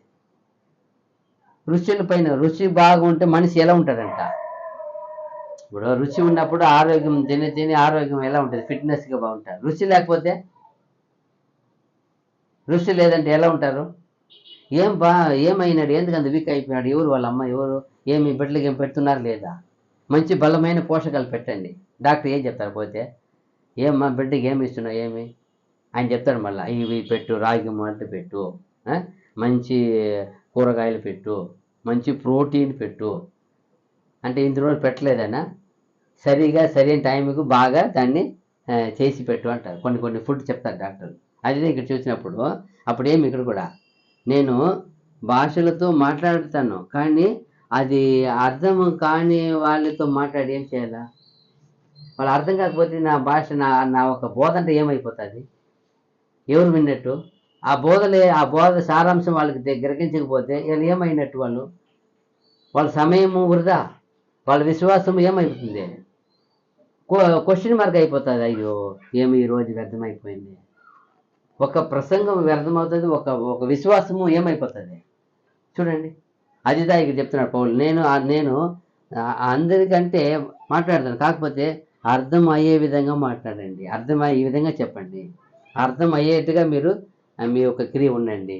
Speaker 2: రుచుల పైన. రుచి బాగుంటే మనిషి ఎలా ఉంటాడంట. ఇప్పుడు రుచి ఉన్నప్పుడు ఆరోగ్యం తిని ఆరోగ్యం ఎలా ఉంటుంది, ఫిట్నెస్గా బాగుంటారు. రుచి లేకపోతే, రుచి లేదంటే ఎలా ఉంటారు, ఏమైనాడు, ఎందుకంత వీక్ అయిపోయినాడు, ఎవరు వాళ్ళ అమ్మ, ఎవరు ఏమి బిడ్డలకి ఏం పెడుతున్నారు లేదా, మంచి బలమైన పోషకాలు పెట్టండి. డాక్టర్ ఏం చెప్తారు, పోతే ఏమ్మా బిడ్డకి ఏమి ఇస్తున్నావు, ఏమి ఆయన చెప్తాడు, మళ్ళీ ఇవి పెట్టు, రాగి మాల్ట్ పెట్టు, మంచి కూరగాయలు పెట్టు, మంచి ప్రోటీన్ పెట్టు అంటే ఇన్ని రోజులు పెట్టలేదనా, సరైన టైంకు బాగా దాన్ని చేసి పెట్టు అంటారు. కొన్ని ఫుడ్ చెప్తారు డాక్టర్లు. అదే ఇక్కడ చూసినప్పుడు అప్పుడు ఏమి ఇక్కడ కూడా నేను భాషలతో మాట్లాడుతాను, కానీ అది అర్థం కాని వాళ్ళతో మాట్లాడి ఏం చేయాలా, వాళ్ళు అర్థం కాకపోతే నా భాష నా ఒక బోధ అంటే ఏమైపోతుంది, ఎవరు విన్నట్టు, ఆ బోధ సారాంశం వాళ్ళకి గ్రహించకపోతే వీళ్ళు ఏమైనట్టు, వాళ్ళ సమయము వృధా, వాళ్ళ విశ్వాసం ఏమైపోతుంది, క్వశ్చన్ మార్క్ అయిపోతుంది. అయ్యో ఏమి ఈరోజు వ్యర్థమైపోయింది, ఒక ప్రసంగం వ్యర్థమవుతుంది, ఒక విశ్వాసము ఏమైపోతుంది. చూడండి, అదిదా ఇక్కడ చెప్తున్నాడు పౌలు, నేను అందరికంటే మాట్లాడతాను, కాకపోతే అర్థం అయ్యే విధంగా మాట్లాడండి, అర్థమయ్యే విధంగా చెప్పండి, అర్థం అయ్యేట్టుగా మీరు మీ యొక్క క్రియ ఉండండి.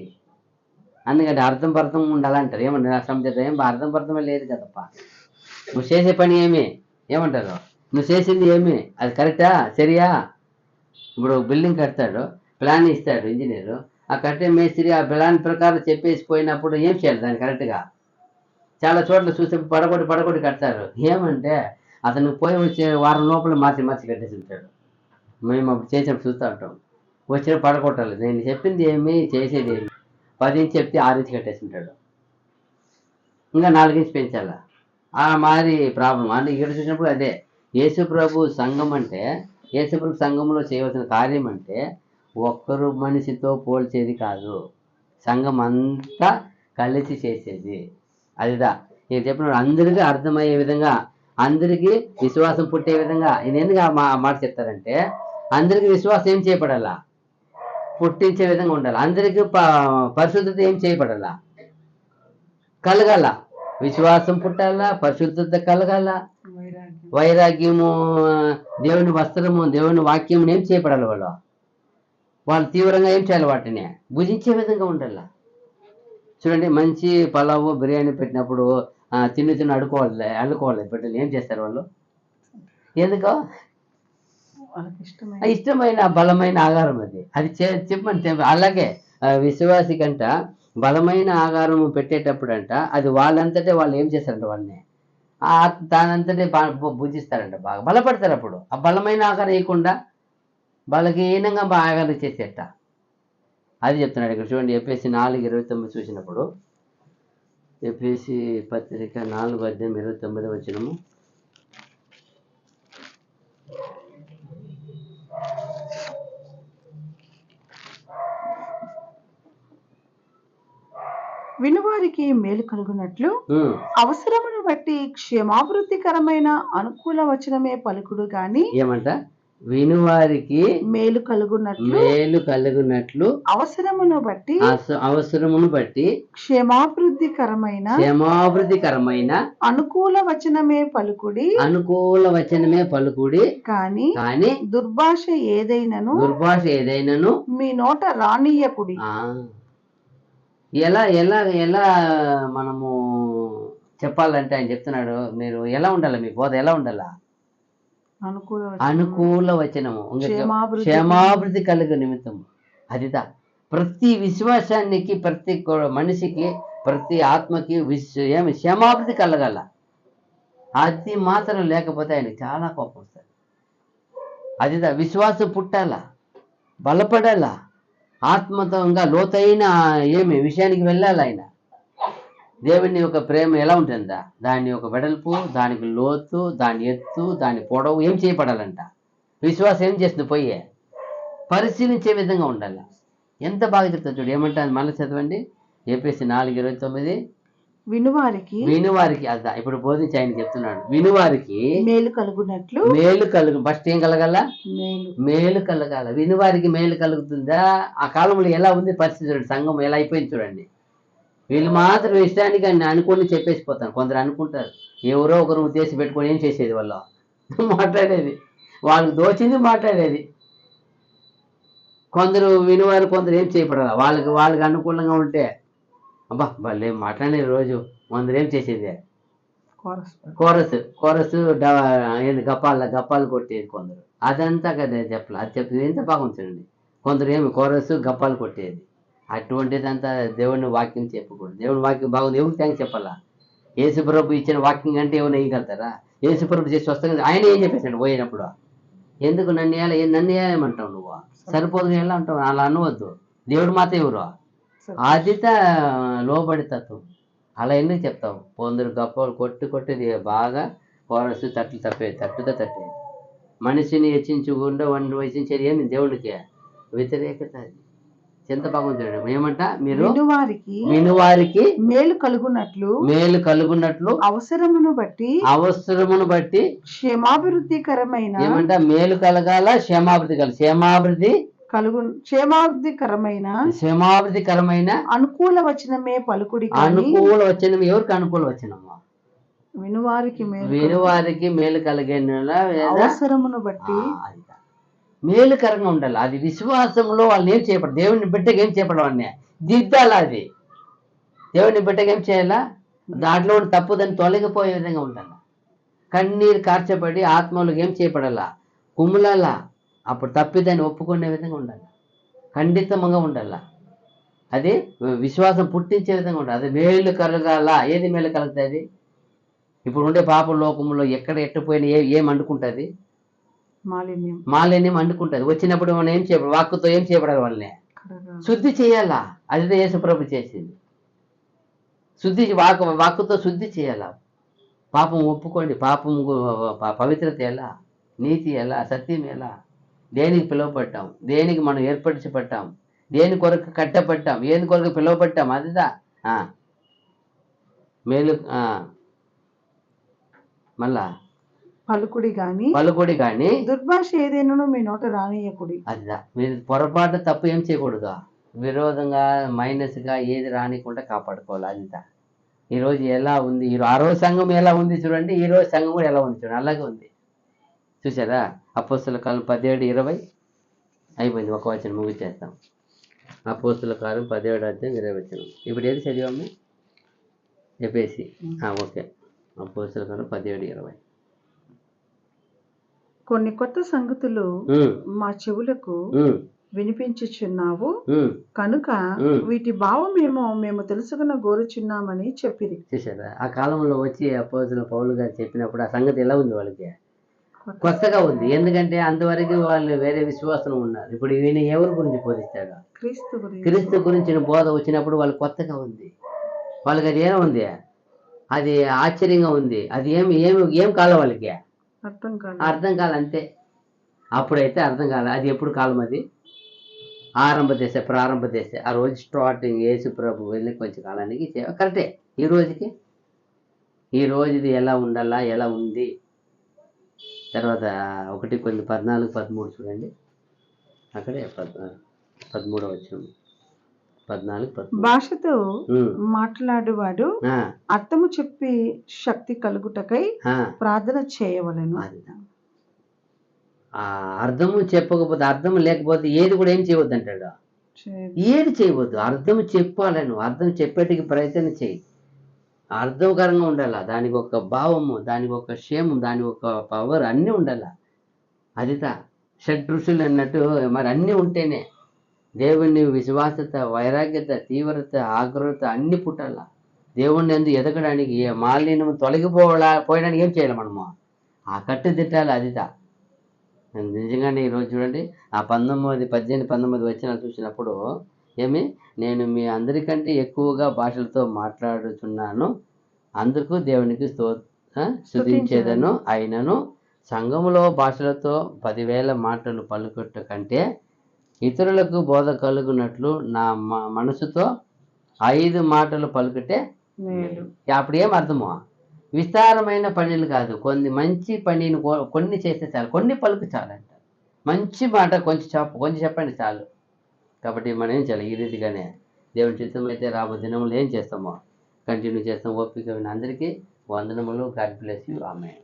Speaker 2: అందుకంటే అర్థం ఉండాలంటారు. ఏమంటారు సంజత, ఏం అర్థం లేదు కదప్ప, నువ్వు చేసే పని ఏమంటారు, నువ్వు చేసింది అది కరెక్టా సరియా. ఇప్పుడు బిల్డింగ్ కడతాడు, ప్లాన్ ఇస్తాడు ఇంజనీరు, ఆ కట్టే మేస్త్రి ఆ ప్లాన్ ప్రకారం చెప్పేసి పోయినప్పుడు ఏం చేయాలి దాన్ని కరెక్ట్గా. చాలా చోట్ల చూసి పడగొట్టి కడతారు. ఏమంటే అతను పోయి వచ్చే వారం లోపల మార్చి కట్టేసి ఉంటాడు. మేము అప్పుడు చేసినప్పుడు చూస్తూ ఉంటాం, వచ్చిన పడగొట్టాలి, నేను చెప్పింది చేసేది 10 ఇంచ్ చెప్తే 6 ఇంచ్ కట్టేసి ఉంటాడు, ఇంకా 4 ఇంచ్ పెంచాలా. ఆ మాది ప్రాబ్లం. అంటే ఇక్కడ చూసినప్పుడు అదే యేసుప్రభు సంఘం అంటే, యేసుప్రభు సంఘంలో చేయవలసిన కార్యం అంటే ఒక్కరు మనిషితో పోల్చేది కాదు, సంఘం అంతా కలిసి చేసేది. అదిదా నేను చెప్పినప్పుడు అందరికీ అర్థమయ్యే విధంగా, అందరికీ విశ్వాసం పుట్టే విధంగా. ఈయన ఎందుకు ఆ మాట చెప్తారంటే, అందరికీ విశ్వాసం ఏం చేయబడాలా, పుట్టించే విధంగా ఉండాలి. అందరికీ పరిశుద్ధత ఏం చేయబడాలా, కలగాల. విశ్వాసం పుట్టాలా, పరిశుద్ధత కలగాల, వైరాగ్యము, దేవుని వస్త్రము, దేవుని వాక్యము ఏం చేయబడాలి, వాళ్ళు వాళ్ళు తీవ్రంగా ఏం చేయాలి, వాటిని భుజించే విధంగా ఉండాల. చూడండి, మంచి పలావు బిర్యానీ పెట్టినప్పుడు తిన్ను అల్లుకోవాలి బిడ్డలు ఏం చేస్తారు వాళ్ళు? ఎందుకో
Speaker 3: వాళ్ళకి ఇష్టమైన
Speaker 2: ఇష్టమైన బలమైన ఆహారం అది అది చెప్పమని అలాగే విశ్వాసి కంట బలమైన ఆహారం పెట్టేటప్పుడు అది వాళ్ళంతటే వాళ్ళు ఏం చేస్తారంట, వాళ్ళని దానంతటే భుజిస్తారంట, బాగా బలపడతారు. అప్పుడు ఆ బలమైన ఆహారం వేయకుండా బలహీనంగా ఆహారం చేసేట అది చెప్తున్నాడు ఇక్కడ. చూడండి, ఎఫ్ఎస్సి 4:29 చూసినప్పుడు, ఎఫ్ఎస్సి పత్రిక 4:29 వచ్చినము.
Speaker 3: వినువారికి మేలు కలుగునట్లు అవసరమును బట్టి క్షేమాభివృద్ధికరమైన అనుకూల వచనమే పలుకుడు గాని
Speaker 2: ఏమంట, వినువారికి
Speaker 3: మేలు కలుగునట్లు
Speaker 2: అవసరమును బట్టి
Speaker 3: క్షేమాభివృద్ధికరమైన అనుకూల వచనమే పలుకుడి కానీ దుర్భాష ఏదైనను మీ నోట రానియ్యకుడి.
Speaker 2: ఎలా ఎలా ఎలా మనము చెప్పాలంటే ఆయన చెప్తున్నాడు, మీరు ఎలా ఉండాలి, మీ బోధ ఎలా ఉండాలా? అనుకూల వచనము, క్షేమాభివృద్ధి కలుగు నిమిత్తము. అదిదా ప్రతి విశ్వాసానికి, ప్రతి మనిషికి, ప్రతి ఆత్మకి క్షేమాభివృద్ధి కలగాల. అది మాత్రం లేకపోతే ఆయనకి చాలా కోపం వస్తుంది. అదిదా విశ్వాసం పుట్టాలా, బలపడాలా, ఆత్మతో ఇంకా లోతైన విషయానికి వెళ్ళాలి. ఆయన దేవుని యొక్క ప్రేమ ఎలా ఉంటుందా, దాని యొక్క వెడల్పు, దానికి లోతు, దాని ఎత్తు, దాని పొడవు ఏం చేయబడాలంట. విశ్వాసం ఏం చేస్తుంది, పోయే పరిశీలించే విధంగా ఉండాలి. ఎంత బాగా చెప్తారు చూడు, ఏమంటారు మళ్ళీ చదవండి. ఎఫ్ఎస్సి 4:29 వినువారికి అదా ఇప్పుడు బోధించి ఆయన చెప్తున్నాడు, వినువారికి
Speaker 3: మేలు కలుగు.
Speaker 2: ఫస్ట్ ఏం కలగాల, మేలు కలగాల. వినువారికి మేలు కలుగుతుందా? ఆ కాలంలో ఎలా ఉంది పరిస్థితి చూడండి, సంఘం ఎలా అయిపోయింది చూడండి. వీళ్ళు మాత్రం ఇష్టానికి అనుకుని చెప్పేసిపోతారు. కొందరు అనుకుంటారు, ఎవరో ఒకరు ఉద్దేశం పెట్టుకొని ఏం చేసేది, వాళ్ళు మాట్లాడేది, వాళ్ళకి దోచింది మాట్లాడేది. కొందరు వినువారు, కొందరు ఏం చేయబడాల, వాళ్ళకి అనుకూలంగా ఉంటే అబ్బా వాళ్ళు ఏం మాట్లాడే రోజు. కొందరు ఏం చేసేది, కోరస్ గప్పాలు కొట్టేది కొందరు. అదంతా కదా చెప్పాలి, అది చెప్తుంది ఎంత బాగుంటుంది. కొందరు ఏమి కోరస్ గప్పాలు కొట్టేది. అటువంటిదంతా దేవుని వాక్యం చెప్పకూడదు. దేవుని వాక్యం బాగుంది, ఎవరికి థ్యాంక్స్ చెప్పాలా? యేసుప్రభు ఇచ్చిన వాక్యం అంటే ఎవరు వేయగలుగుతారా? యేసుప్రభు చేసి వస్తాను ఆయన ఏం చెప్పేశాడు పోయినప్పుడు, ఎందుకు నన్ను ఏమంటావు నువ్వు, సరిపోదు ఎలా అంటావు, అలా అనవద్దు. దేవుడు మాత్రం ఎవరు, ఆదిత లోబడి తత్వం. అలా ఎందుకు చెప్తావు? కొందరు గప్పలు కొట్టేది బాగా కోరసు తట్టుతో తట్టేది. మనిషిని హెచ్చించకుండా వాడిని వహించేది ఏమి దేవుడికి వ్యతిరేకత. అది ఎంత బాగుంది. ఏమంట, మీరు వినువారికి
Speaker 3: మేలు కలుగునట్లు అవసరమును బట్టి క్షేమాభివృద్ధికరమైన
Speaker 2: ఏమంట, మేలు కలగాల, క్షేమాభివృద్ధికరమైన
Speaker 3: అనుకూల వచనమే పలుకుడి.
Speaker 2: అనుకూల వచనం ఎవరికి అనుకూల వచనము?
Speaker 3: వినువారికి
Speaker 2: మేలు కలిగేలా
Speaker 3: అవసరమును బట్టి
Speaker 2: మేలుకరంగా ఉండాలి. అది విశ్వాసంలో వాళ్ళు ఏం చేయబడదు, దేవుని బిడ్డకి ఏం చేయబడవు అన్నీ దిద్దాలా. అది దేవుని బిడ్డకి ఏం చేయాలా, దాంట్లో తప్పుదని తొలగిపోయే విధంగా ఉండాలి. కన్నీరు కార్చబడి ఆత్మలకు ఏం చేయబడాలా, కుమ్ములాలా. అప్పుడు తప్పిదాన్ని ఒప్పుకునే విధంగా ఉండాలి, ఖండితంగా ఉండాల. అది విశ్వాసం పుట్టించే విధంగా ఉండాలి. అది మేలు కలగాల. ఏది మేలు కలుగుతుంది? ఇప్పుడు ఉండే పాప లోకంలో ఎట్టుపోయినా ఏం అంటుకుంటుంది, మాలిన్యం అంటుకుంటుంది. వచ్చినప్పుడు మనం ఏం చేయబడాలి, వాక్కుతో ఏం చేయబడాలి, వాళ్ళని శుద్ధి చేయాలా. అదే యేసుప్రభు చేసింది. వాక్కుతో శుద్ధి చేయాలా. పాపం ఒప్పుకోండి. పాపం పవిత్రత ఎలా, నీతి ఎలా, సత్యం ఎలా, దేనికి పిలువపడ్డాం, దేనికి మనం ఏర్పరచబడ్డాం, దేని కొరకు కట్టబడ్డాం, ఏది కొరకు పిలువబడ్డాం. అదిదా మేలు. మళ్ళా
Speaker 3: పలుకుడి
Speaker 2: గాని
Speaker 3: దుర్భాష ఏదైనా మీ నోట రానియకుడి.
Speaker 2: అదిదా మీరు పొరపాటు తప్పు ఏం చేయకూడదు, విరోధంగా మైనస్గా ఏది రానికుండా కాపాడుకోవాలి. అదిదా ఈరోజు ఎలా ఉంది, ఆ రోజు సంఘం ఎలా ఉంది చూడండి, ఈ రోజు సంఘం కూడా ఎలా ఉంది చూడండి, అలాగే ఉంది. చూసారా? అపోస్తల కాలం 17:20 అయిపోయింది, ఒక వచనం ముగిచేస్తాం. అపోస్తుల కార్యం 17:20. ఇప్పుడు ఏది చదివాము? ఎఫెసీ. ఓకే, అపోస్తుల కార్యం 17:20.
Speaker 3: కొన్ని కొత్త సంగతులు మా చెవులకు వినిపించుచున్నావు కనుక వీటి భావమేమో మేము తెలుసుకున్న గోరుచున్నామని చెప్పిరి.
Speaker 2: చూసారా, ఆ కాలంలో వచ్చి అపోస్తుల పౌలు గారు చెప్పినప్పుడు ఆ సంగతి ఎలా ఉంది? వాళ్ళకి కొత్తగా ఉంది. ఎందుకంటే అంతవరకు వాళ్ళు వేరే విశ్వాసం ఉన్నారు. ఇప్పుడు ఈయన ఎవరి గురించి బోధిస్తాడు? క్రీస్తు గురించిన బోధ వచ్చినప్పుడు వాళ్ళు కొత్తగా ఉంది. వాళ్ళకి అది ఏముంది? అది ఆశ్చర్యంగా ఉంది. అది ఏం కాలం వాళ్ళకి అర్థం కాలే, అంతే. అప్పుడైతే అర్థం కాలే. అది ఎప్పుడు కాలం? అది ప్రారంభ దశ. ఆ రోజు స్టార్టింగ్ యేసు ప్రభు వెళ్ళి కొంచెం కాలానికి కరెక్టే. ఈ రోజుది ఎలా ఉండాలా, ఎలా ఉంది? తర్వాత 1:14-13 చూడండి. అక్కడే 13 వచ్చింది. 14-13.
Speaker 3: భాషతో మాట్లాడేవాడు అర్థము చెప్పి శక్తి కలుగుటకై ప్రార్థన చేయవలెను.
Speaker 2: అర్థము చెప్పకపోతే, అర్థం లేకపోతే ఏది కూడా ఏం చేయవద్దు అంటాడు. ఏది చేయవద్దు, అర్థం చెప్పాలను. అర్థం చెప్పేటికి ప్రయత్నం చేయి. అర్థకరంగా ఉండాల. దానికి ఒక భావము, దానికి ఒక క్షేమం, దానికి ఒక పవర్ అన్నీ ఉండాల. అదితా షడ్రుచులు అన్నట్టు మరి అన్నీ ఉంటేనే దేవుని విశ్వాసత, వైరాగ్యత, తీవ్రత, ఆగ్రహత అన్ని పుట్టాల. దేవుణ్ణి ఎందుకు ఎదగడానికి, మాలిన్యం పోయడానికి ఏం చేయాలి మనము? ఆ కట్టుదిట్టాలి. అదితా నిజంగానే. ఈరోజు చూడండి, ఆ 18-19 వచనాలు చూసినప్పుడు నేను మీ అందరికంటే ఎక్కువగా భాషలతో మాట్లాడుచున్నాను, అందుకు దేవునికి స్తుతించేదను. అయినను సంఘములో భాషలతో 10,000 మాటలు పలుకుట కంటే ఇతరులకు బోధ కలుగునట్లు నా మనసుతో 5 మాటలు పలుకుటే మేలు. అప్పుడు ఏం అర్థము? విస్తారమైన పనులు కాదు, మంచి పనిని కొన్ని చేస్తే చాలు. కొన్ని పలుకు చాలంట. మంచి మాట కొంచెం చెప్పండి చాలు. కాబట్టి మనం ఏం చేయాలి? ఈ రీతిగానే దేవుని చిత్తం అయితే రాబో దినములు ఏం చేస్తామో కంటిన్యూ చేస్తాం. ఓపిక అందరికీ వందనములు. God bless you. ఆమేన్.